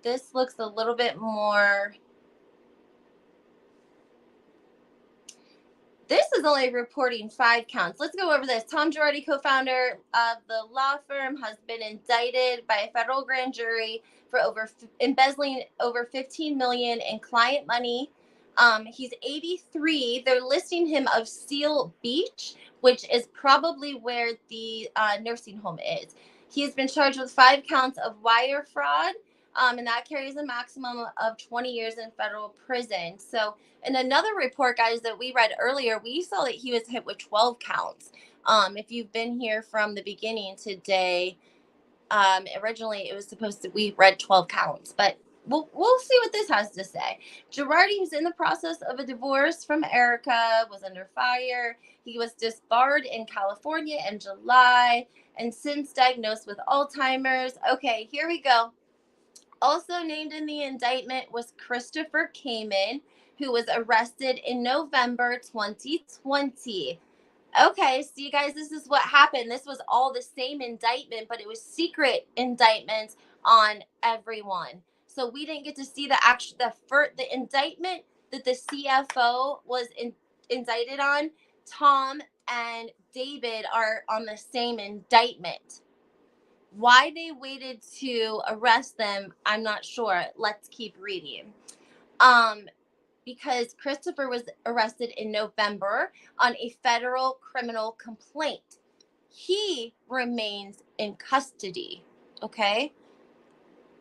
This looks a little bit more. This is only reporting 5 counts. Let's go over this. Tom Girardi, co-founder of the law firm, has been indicted by a federal grand jury for embezzling over $15 million in client money. He's 83. They're listing him of Seal Beach, which is probably where the nursing home is. He has been charged with 5 counts of wire fraud, and that carries a maximum of 20 years in federal prison. So in another report, guys, that we read earlier, we saw that he was hit with 12 counts. If you've been here from the beginning today, originally it was supposed to, we read 12 counts, but we'll see what this has to say. Girardi, who's in the process of a divorce from Erika, was under fire. He was disbarred in California in July and since diagnosed with Alzheimer's. Okay, here we go. Also named in the indictment was Christopher Kamen, who was arrested in November 2020. Okay, so you guys, this is what happened. This was all the same indictment, but it was secret indictments on everyone. So we didn't get to see the indictment that the CFO was indicted on. Tom and David are on the same indictment. Why they waited to arrest them, I'm not sure. Let's keep reading. Because Christopher was arrested in November on a federal criminal complaint. He remains in custody, okay?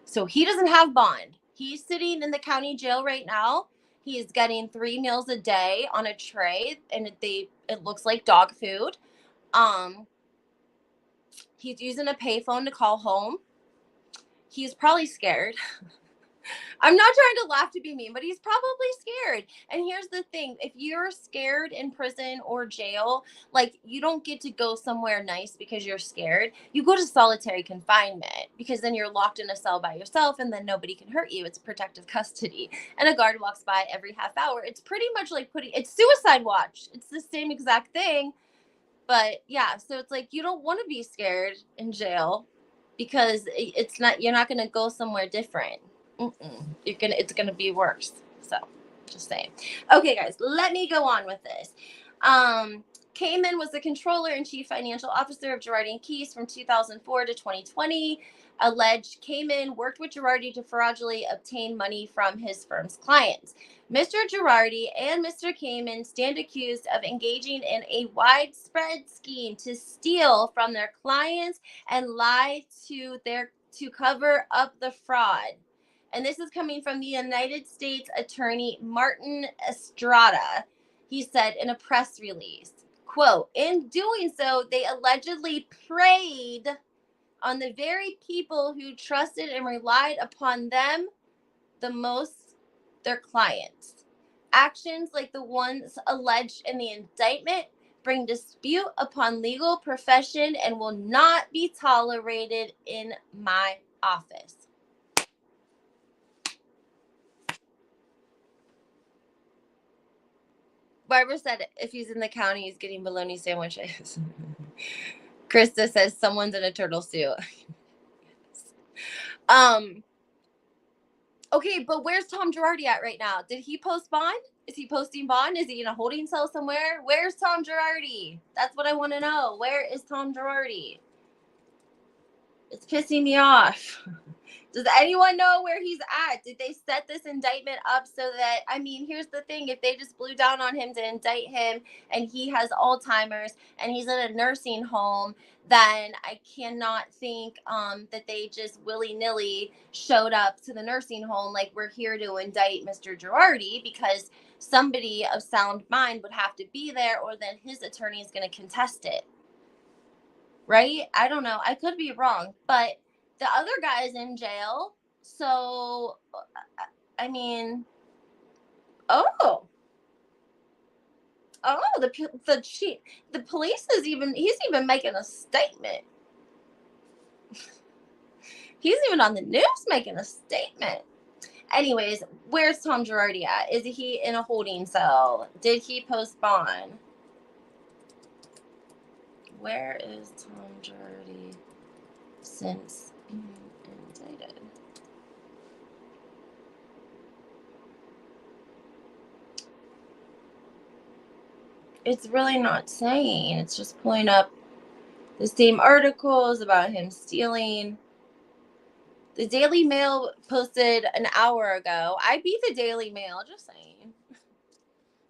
So he doesn't have bond. He's sitting in the county jail right now. He is getting 3 meals a day on a tray, and it looks like dog food. He's using a payphone to call home. He's probably scared. I'm not trying to laugh to be mean, but he's probably scared. And here's the thing. If you're scared in prison or jail, like, you don't get to go somewhere nice because you're scared. You go to solitary confinement because then you're locked in a cell by yourself and then nobody can hurt you. It's protective custody. And a guard walks by every half hour. It's pretty much like it's suicide watch. It's the same exact thing. But yeah, so it's like you don't want to be scared in jail because you're not going to go somewhere different. It's gonna be worse. So just saying. Okay, guys, let me go on with this. Kamen was the controller and chief financial officer of Girardi and Keys from 2004 to 2020. Alleged Kamen worked with Girardi to fraudulently obtain money from his firm's clients. Mr. Girardi and Mr. Kamen stand accused of engaging in a widespread scheme to steal from their clients and lie to cover up the fraud. And this is coming from the United States Attorney Martin Estrada. He said in a press release, quote, "In doing so, they allegedly preyed on the very people who trusted and relied upon them the most, their clients. Actions like the ones alleged in the indictment bring dispute upon legal profession and will not be tolerated in my office." Barbara said if he's in the county, he's getting bologna sandwiches. Krista says someone's in a turtle suit. Okay, but where's Tom Girardi at right now? Did he post bond? Is he posting bond? Is he in a holding cell somewhere? Where's Tom Girardi? That's what I want to know. Where is Tom Girardi? It's pissing me off. Does anyone know where he's at? Did they set this indictment up so that, I mean, here's the thing. If they just blew down on him to indict him and he has Alzheimer's and he's in a nursing home, then I cannot think that they just willy-nilly showed up to the nursing home like we're here to indict Mr. Girardi, because somebody of sound mind would have to be there, or then his attorney is going to contest it. Right? I don't know. I could be wrong, but the other guy is in jail. So, I mean, the chief, the police he's even making a statement. He's even on the news making a statement. Anyways, where's Tom Girardi at? Is he in a holding cell? Did he post bond? Where is Tom Girardi since being indicted? It's really not saying. It's just pulling up the same articles about him stealing. The Daily Mail posted an hour ago. I beat the Daily Mail, just saying.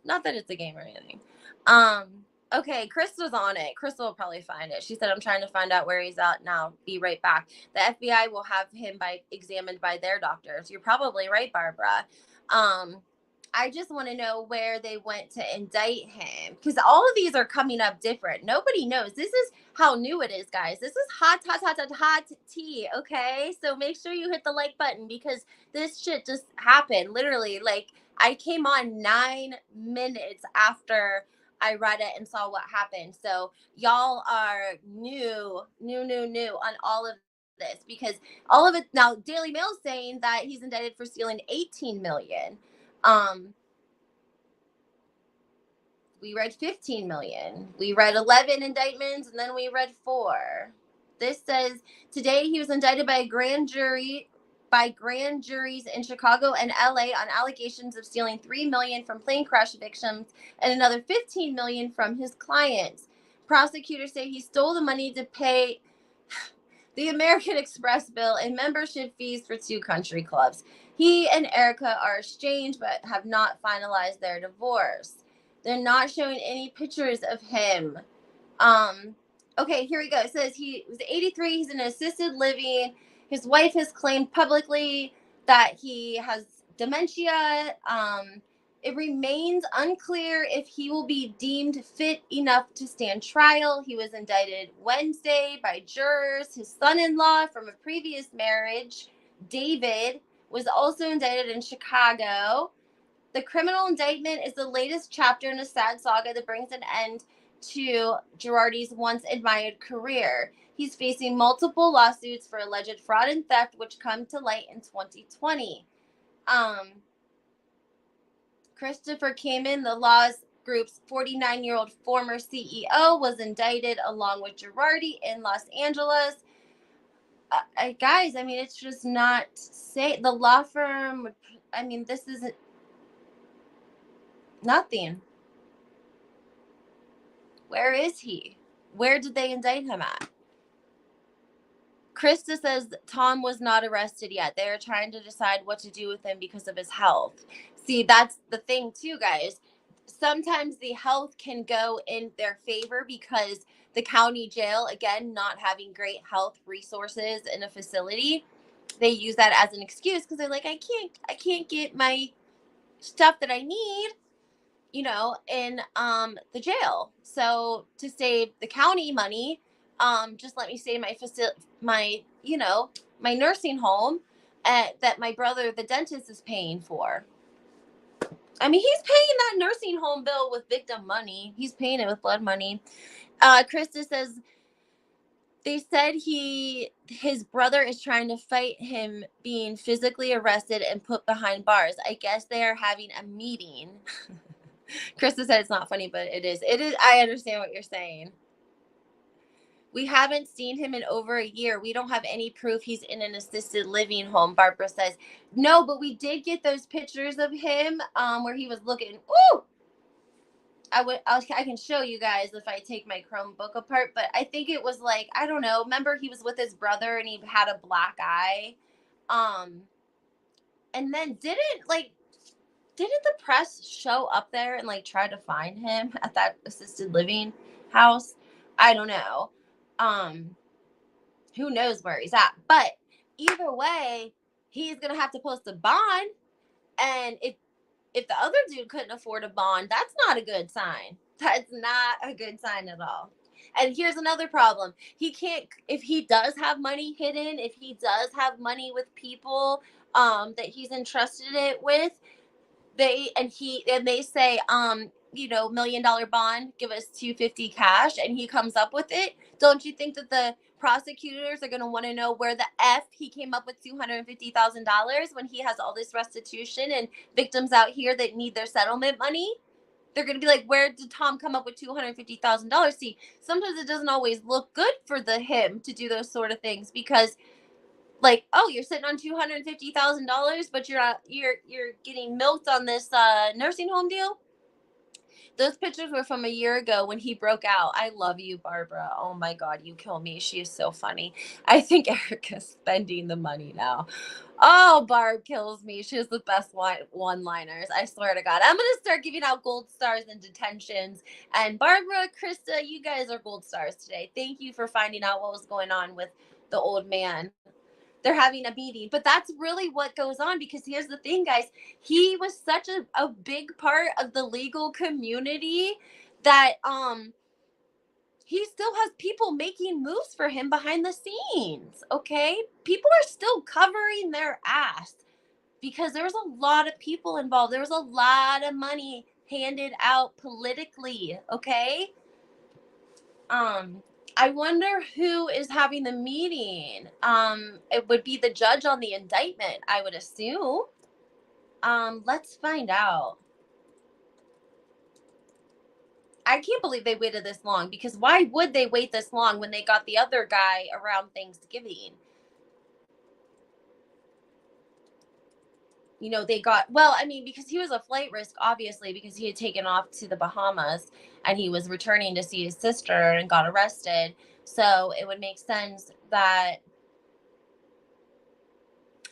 Not that it's a game or anything. Okay, Crystal's on it. Crystal will probably find it. She said, I'm trying to find out where he's at now. Be right back. The FBI will have him examined by their doctors. You're probably right, Barbara. I just want to know where they went to indict him, because all of these are coming up different. Nobody knows. This is how new it is, guys. This is hot tea, okay? So make sure you hit the like button, because this shit just happened. Literally, like, I came on 9 minutes after I read it and saw what happened. So y'all are new on all of this, because all of it now, Daily Mail is saying that he's indicted for stealing 18 million. We read 15 million. We read 11 indictments, and then we read 4. This says today he was indicted by grand juries in Chicago and LA on allegations of stealing 3 million from plane crash victims and another 15 million from his clients. Prosecutors say he stole the money to pay the American Express bill and membership fees for 2 country clubs. He and Erika are estranged but have not finalized their divorce. They're not showing any pictures of him. Okay, here we go. It says he was 83. He's in assisted living. His wife has claimed publicly that he has dementia. It remains unclear if he will be deemed fit enough to stand trial. He was indicted Wednesday by jurors. His son-in-law from a previous marriage, David, was also indicted in Chicago. The criminal indictment is the latest chapter in a sad saga that brings an end to Girardi's once admired career. He's facing multiple lawsuits for alleged fraud and theft, which come to light in 2020. Christopher Kamen, the law group's 49-year-old former CEO, was indicted along with Girardi in Los Angeles. Guys, I mean, it's just not safe. The law firm, I mean, this isn't nothing. Where is he? Where did they indict him at? Krista says Tom was not arrested yet. They are trying to decide what to do with him because of his health. See, that's the thing too, guys. Sometimes the health can go in their favor because the county jail, again, not having great health resources in a facility, they use that as an excuse because they're like, I can't get my stuff that I need, in the jail. So to save the county money, just let me stay in my nursing home that my brother, the dentist, is paying for. I mean, he's paying that nursing home bill with victim money. He's paying it with blood money. Krista says they said his brother is trying to fight him being physically arrested and put behind bars. I guess they are having a meeting. Krista said it's not funny, but it is. It is. I understand what you're saying. We haven't seen him in over a year. We don't have any proof he's in an assisted living home, Barbara says. No, but we did get those pictures of him where he was looking. Ooh! I can show you guys if I take my Chromebook apart, but I think it was like, I don't know. Remember he was with his brother and he had a black eye. And then didn't the press show up there and like try to find him at that assisted living house? I don't know. Who knows where he's at? But either way, he's gonna have to post a bond. And if the other dude couldn't afford a bond, that's not a good sign. That's not a good sign at all. And here's another problem. He can't, if he does have money hidden, if he does have money with people that he's entrusted it with, they say $1 million bond, give us 250 cash, and he comes up with it. Don't you think that the prosecutors are going to want to know where the f he came up with $250,000 when he has all this restitution and victims out here that need their settlement money? They're going to be like, where did Tom come up with $250,000? See, sometimes it doesn't always look good for him to do those sort of things, because like, oh, you're sitting on $250,000, but you're getting milked on this nursing home deal. Those pictures were from a year ago when he broke out. I love you, Barbara. Oh my God, you kill me. She is so funny. I think Erika's spending the money now. Oh, Barb kills me. She has the best one-liners. I swear to God. I'm going to start giving out gold stars in detentions. And Barbara, Krista, you guys are gold stars today. Thank you for finding out what was going on with the old man. They're having a meeting, but that's really what goes on, because here's the thing, guys. He was such a big part of the legal community that he still has people making moves for him behind the scenes. Okay, people are still covering their ass because there was a lot of people involved. There was a lot of money handed out politically. Okay. I wonder who is having the meeting. It would be the judge on the indictment, I would assume. Let's find out. I can't believe they waited this long, because why would they wait this long when they got the other guy around Thanksgiving? Because he was a flight risk, obviously, because he had taken off to the Bahamas and he was returning to see his sister and got arrested. So it would make sense that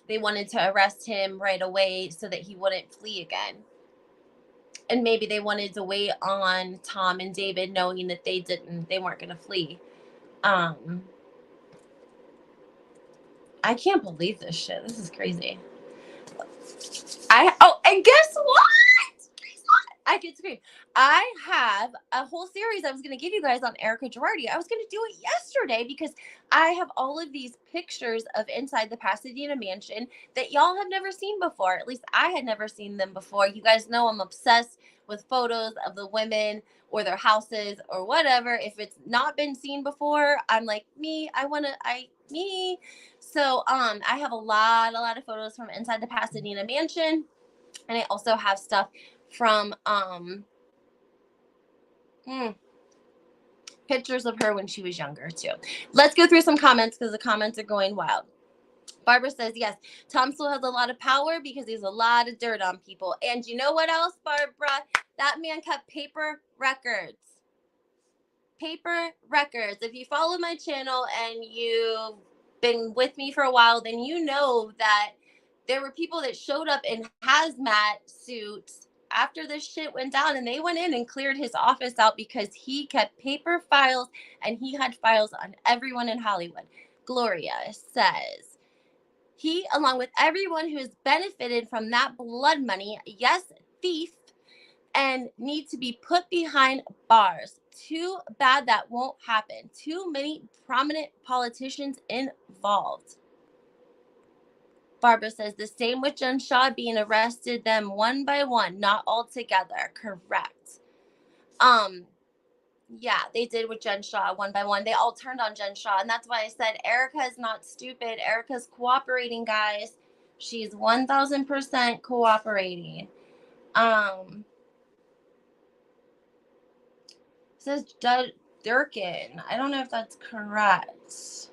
they wanted to arrest him right away so that he wouldn't flee again. And maybe they wanted to wait on Tom and David, knowing that they weren't going to flee. I can't believe this shit. This is crazy. And guess what? I can scream. I have a whole series I was going to give you guys on Erika Girardi. I was going to do it yesterday because I have all of these pictures of inside the Pasadena mansion that y'all have never seen before. At least I had never seen them before. You guys know I'm obsessed with photos of the women or their houses or whatever. If it's not been seen before, I'm like, me. So I have a lot of photos from inside the Pasadena mansion. And I also have stuff from pictures of her when she was younger too. Let's go through some comments because the comments are going wild. Barbara says, yes, Tom still has a lot of power because he has a lot of dirt on people. And you know what else, Barbara? That man kept paper records. Paper records. If you follow my channel and you've been with me for a while, then you know that there were people that showed up in hazmat suits after this shit went down, and they went in and cleared his office out because he kept paper files, and he had files on everyone in Hollywood. Gloria says, he, along with everyone who has benefited from that blood money, yes, thief, and need to be put behind bars. Too bad that won't happen. Too many prominent politicians involved. Barbara says, the same with Jen Shaw being arrested them one by one, not all together. Correct. Yeah, they did with Jen Shaw one by one. They all turned on Jen Shaw. And that's why I said Erika is not stupid. Erika's cooperating, guys. She's 1000% cooperating. says Judge Durkin. I don't know if that's correct.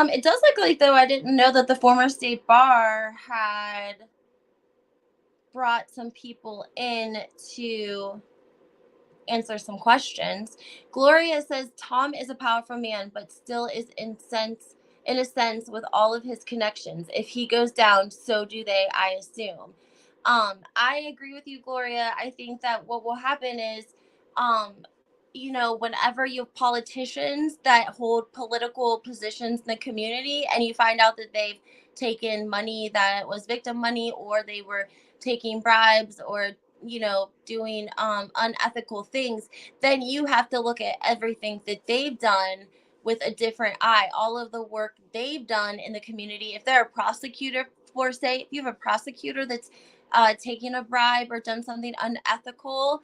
It does look like, though, I didn't know that the former state bar had brought some people in to answer some questions. Gloria says Tom is a powerful man, but still is in a sense with all of his connections. If he goes down, so do they, I assume. I agree with you, Gloria. I think that what will happen is, um, whenever you have politicians that hold political positions in the community and you find out that they've taken money that was victim money, or they were taking bribes, or doing unethical things, then you have to look at everything that they've done with a different eye, all of the work they've done in the community. If they're a prosecutor, for say, if you have a prosecutor that's taken a bribe or done something unethical,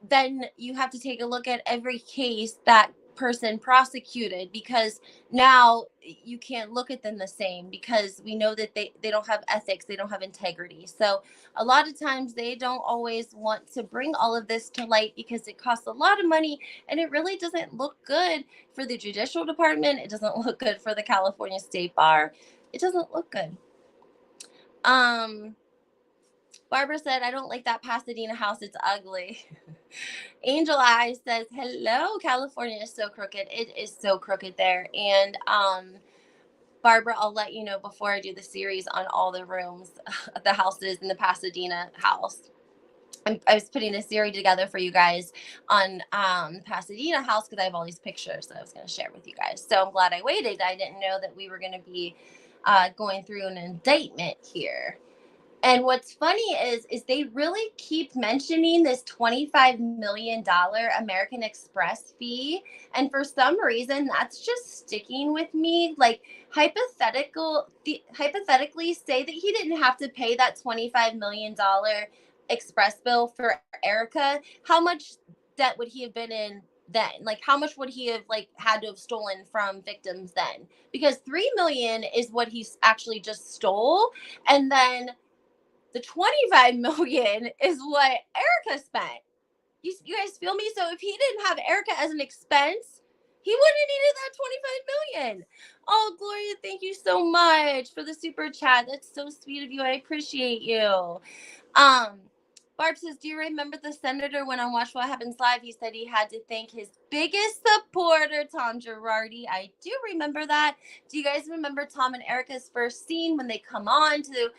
then you have to take a look at every case that person prosecuted, because now you can't look at them the same, because we know that they don't have ethics, they don't have integrity. So a lot of times they don't always want to bring all of this to light because it costs a lot of money, and it really doesn't look good for the judicial department. It doesn't look good for the California State Bar. It doesn't look good. Barbara said, I don't like that Pasadena house. It's ugly. Angel Eyes says, hello, California is so crooked. It is so crooked there. And Barbara, I'll let you know before I do the series on all the rooms, the houses in the Pasadena house. I was putting a series together for you guys on Pasadena house, because I have all these pictures that I was going to share with you guys. So I'm glad I waited. I didn't know that we were going to be going through an indictment here. And what's funny is they really keep mentioning this $25 million American Express fee. And for some reason, that's just sticking with me. Like, hypothetically, say that he didn't have to pay that $25 million express bill for Erika. How much debt would he have been in then? Like, how much would he have had to have stolen from victims then? Because 3 million is what he actually just stole. And then the 25 million is what Erika spent. You guys feel me? So if he didn't have Erika as an expense, he wouldn't have needed that 25 million. Oh, Gloria, thank you so much for the super chat. That's so sweet of you. I appreciate you. Barb says, do you remember the senator when on Watch What Happens Live? He said he had to thank his biggest supporter, Tom Girardi. I do remember that. Do you guys remember Tom and Erika's first scene when they come on to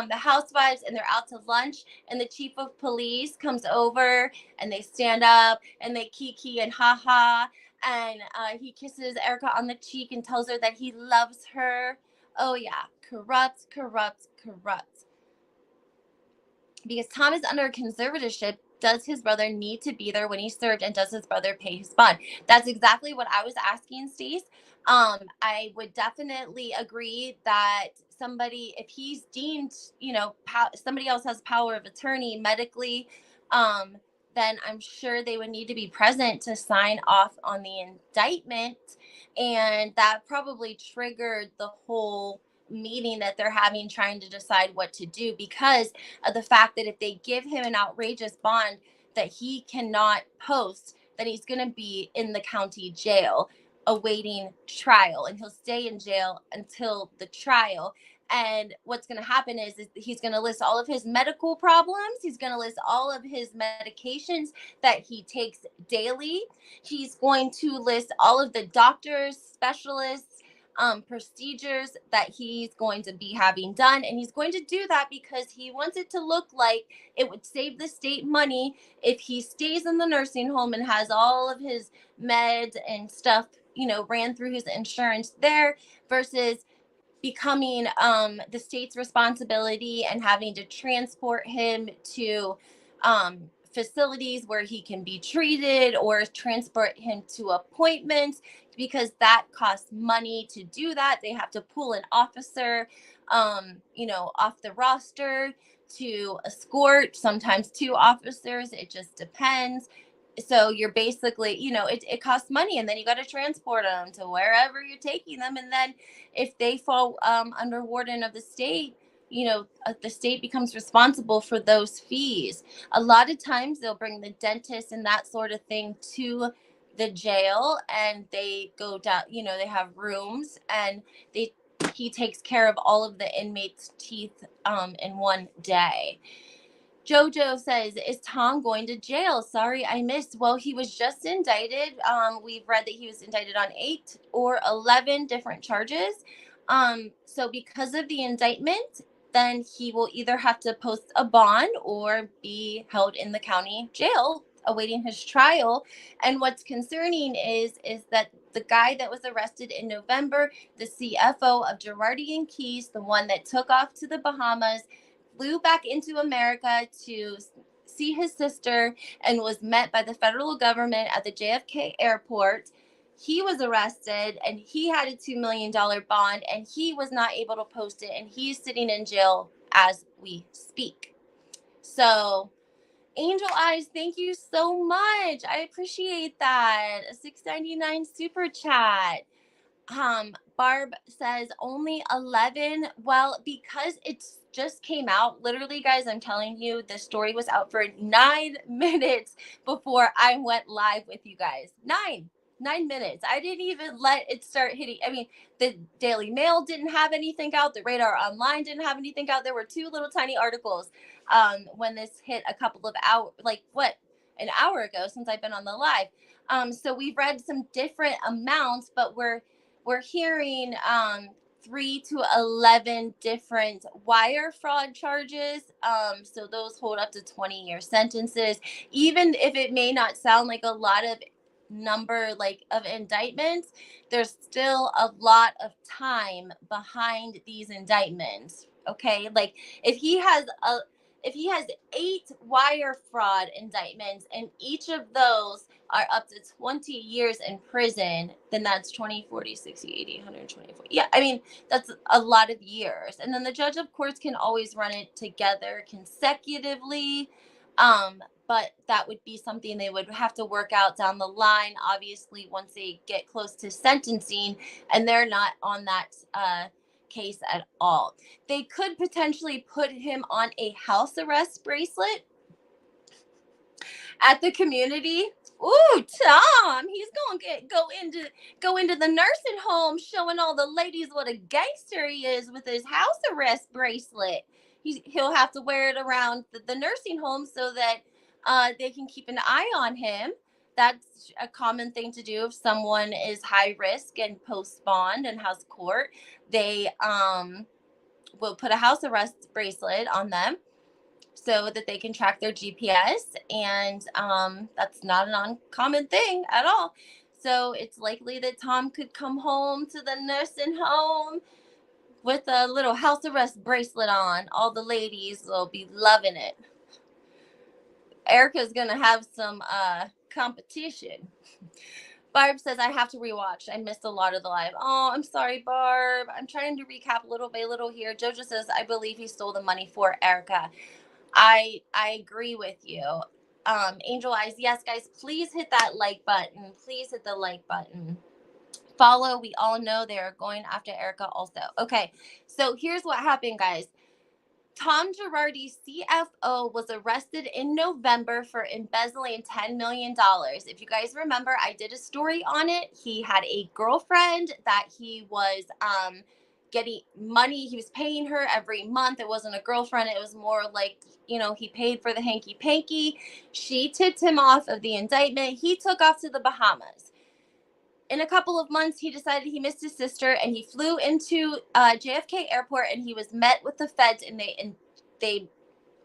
the housewives and they're out to lunch, and the chief of police comes over and they stand up and they kiki and haha, and he kisses Erika on the cheek and tells her that he loves her. Oh yeah, corrupt. Because Tom is under conservatorship, does his brother need to be there when he served, and does his brother pay his bond? That's exactly what I was asking, Stace. I would definitely agree that somebody, if he's deemed, somebody else has power of attorney medically, then I'm sure they would need to be present to sign off on the indictment. And that probably triggered the whole meeting that they're having, trying to decide what to do, because of the fact that if they give him an outrageous bond that he cannot post, then he's going to be in the county jail awaiting trial, and he'll stay in jail until the trial. And what's going to happen is he's going to list all of his medical problems. He's going to list all of his medications that he takes daily. He's going to list all of the doctors, specialists, procedures that he's going to be having done. And he's going to do that because he wants it to look like it would save the state money if he stays in the nursing home and has all of his meds and stuff, ran through his insurance there, versus becoming the state's responsibility and having to transport him to facilities where he can be treated, or transport him to appointments, because that costs money to do that. They have to pull an officer, off the roster to escort, sometimes two officers. It just depends. So you're basically, it costs money, and then you got to transport them to wherever you're taking them. And then if they fall under warden of the state, the state becomes responsible for those fees. A lot of times they'll bring the dentist and that sort of thing to the jail, and they go down, they have rooms, and he takes care of all of the inmates' teeth in one day. Jojo says, is Tom going to jail? Sorry, I missed. Well, he was just indicted. We've read that he was indicted on 8 or 11 different charges. So because of the indictment, then he will either have to post a bond or be held in the county jail awaiting his trial. And what's concerning is that the guy that was arrested in November, the CFO of Girardi and Keys, the one that took off to the Bahamas, flew back into America to see his sister and was met by the federal government at the JFK airport. He was arrested, and he had a $2 million bond, and he was not able to post it, and he's sitting in jail as we speak. So, Angel Eyes, thank you so much. I appreciate that. A $6.99 super chat. Barb says only 11. Well, because it's just came out, literally, guys, I'm telling you, the story was out for 9 minutes before I went live with you guys. 9 minutes. I didn't even let it start hitting. I mean, the Daily Mail didn't have anything out. The Radar Online didn't have anything out. There were 2 little tiny articles when this hit a couple of hours, an hour ago since I've been on the live. So we've read some different amounts, but we're hearing 3 to 11 different wire fraud charges. So those hold up to 20-year sentences. Even if it may not sound like a lot of number of indictments, there's still a lot of time behind these indictments. Okay, if he has 8 wire fraud indictments, and each of those are up to 20 years in prison, then that's 20, 40, 60, 80, 124. Yeah, I mean, that's a lot of years. And then the judge, of course, can always run it together consecutively. But that would be something they would have to work out down the line, obviously, once they get close to sentencing, and they're not on that case at all. They could potentially put him on a house arrest bracelet at the community. Ooh, Tom, he's gonna go into the nursing home, showing all the ladies what a gangster he is with his house arrest bracelet. He'll have to wear it around the nursing home so that they can keep an eye on him. That's a common thing to do if someone is high risk and post bond and has court. They will put a house arrest bracelet on them so that they can track their GPS, and that's not an uncommon thing at all. So it's likely that Tom could come home to the nursing home with a little house arrest bracelet on. All the ladies will be loving it. Erika's gonna have some competition. Barb says, I have to rewatch. I missed a lot of the live. Oh, I'm sorry, Barb. I'm trying to recap little by little here. Jojo says, I believe he stole the money for Erika. I agree with you. Angel Eyes, yes, guys, please hit that like button. Please hit the like button. Follow. We all know they're going after Erika also. Okay, so here's what happened, guys. Tom Girardi, CFO, was arrested in November for embezzling $10 million. If you guys remember, I did a story on it. He had a girlfriend that he was getting money. He was paying her every month. It wasn't a girlfriend. It was more like, he paid for the hanky panky. She tipped him off of the indictment. He took off to the Bahamas. In a couple of months, he decided he missed his sister, and he flew into JFK airport, and he was met with the feds, and they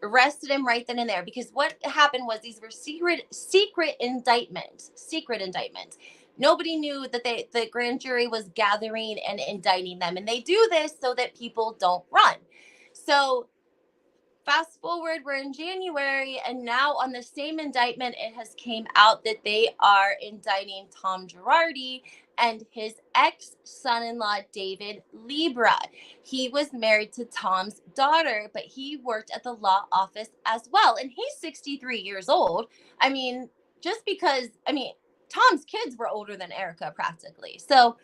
arrested him right then and there, because what happened was these were secret indictments. Nobody knew that the grand jury was gathering and indicting them, and they do this so that people don't run. So fast forward, we're in January, and now on the same indictment, it has came out that they are indicting Tom Girardi and his ex-son-in-law, David Libra. He was married to Tom's daughter, but he worked at the law office as well. And he's 63 years old. I mean, just because, I mean, Tom's kids were older than Erika practically. So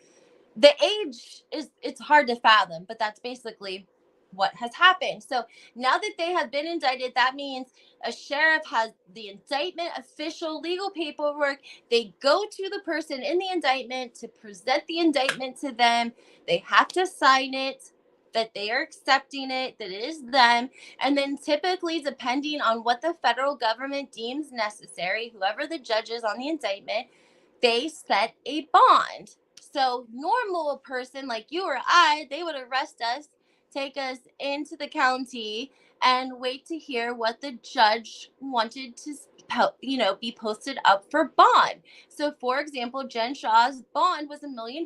the age is, it's hard to fathom, but that's basically what has happened. So now that they have been indicted, that means a sheriff has the indictment, official legal paperwork. They go to the person in the indictment to present the indictment to them. They have to sign it, that they are accepting it, that it is them. And then typically, depending on what the federal government deems necessary, whoever the judge is on the indictment, they set a bond. So normal person like you or I, they would arrest us, take us into the county, and wait to hear what the judge wanted to, be posted up for bond. So for example, Jen Shaw's bond was $1 million,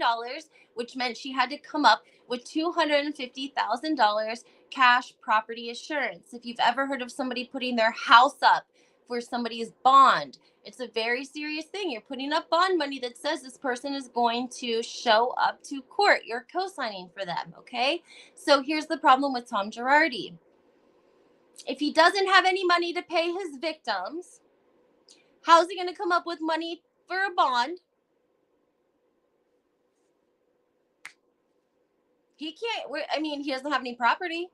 which meant she had to come up with $250,000 cash property assurance. If you've ever heard of somebody putting their house up for somebody's bond, it's a very serious thing. You're putting up bond money that says this person is going to show up to court. You're co-signing for them, okay? So here's the problem with Tom Girardi. If he doesn't have any money to pay his victims, how's he going to come up with money for a bond? He can't, he doesn't have any property.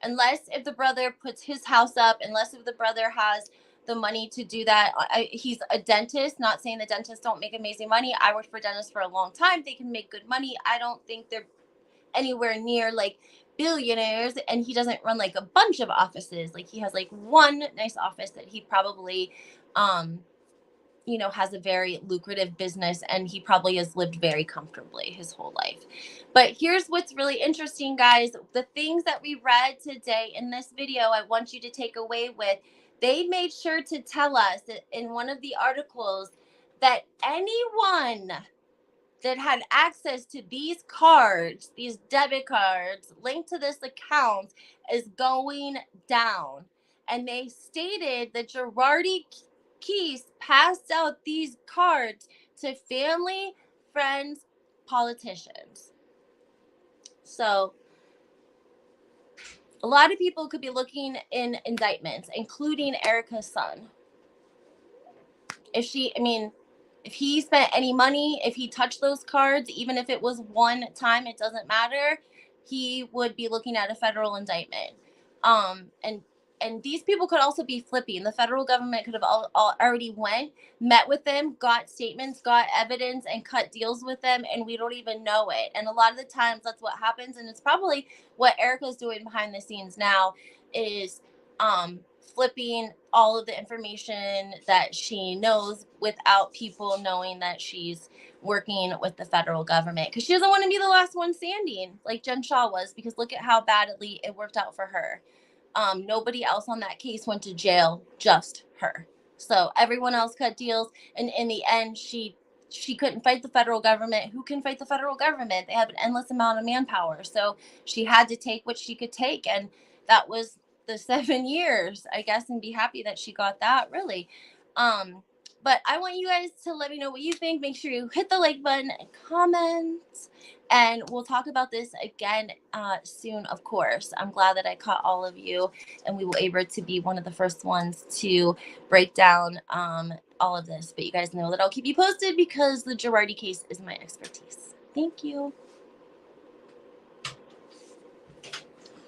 Unless if the brother puts his house up, unless if the brother has the money to do that. He's a dentist, not saying the dentists don't make amazing money. I worked for dentists for a long time. They can make good money. I don't think they're anywhere near like billionaires, and he doesn't run like a bunch of offices. Like he has like one nice office that he probably has a very lucrative business, and he probably has lived very comfortably his whole life. But here's what's really interesting, guys. The things that we read today in this video, I want you to take away with, they made sure to tell us that in one of the articles that anyone that had access to these cards, these debit cards linked to this account, is going down. And they stated that Girardi Keese passed out these cards to family, friends, politicians. So a lot of people could be looking in indictments, including Erika's son. If he spent any money, if he touched those cards, even if it was one time, it doesn't matter. He would be looking at a federal indictment. And these people could also be flipping. The federal government could have already met with them, got statements, got evidence, and cut deals with them, and we don't even know it. And a lot of the times that's what happens, and it's probably what Erika's doing behind the scenes now, is flipping all of the information that she knows without people knowing that she's working with the federal government, because she doesn't want to be the last one standing like Jen Shaw was, because look at how badly it worked out for her. Nobody else on that case went to jail, just her. So everyone else cut deals, and in the end, she couldn't fight the federal government. Who can fight the federal government? They have an endless amount of manpower. So she had to take what she could take, and that was the 7 years, I guess, and be happy that she got that, really. But I want you guys to let me know what you think. Make sure you hit the like button and comment, and we'll talk about this again soon, of course. I'm glad that I caught all of you, and we were able to be one of the first ones to break down all of this. But you guys know that I'll keep you posted, because the Girardi case is my expertise. Thank you.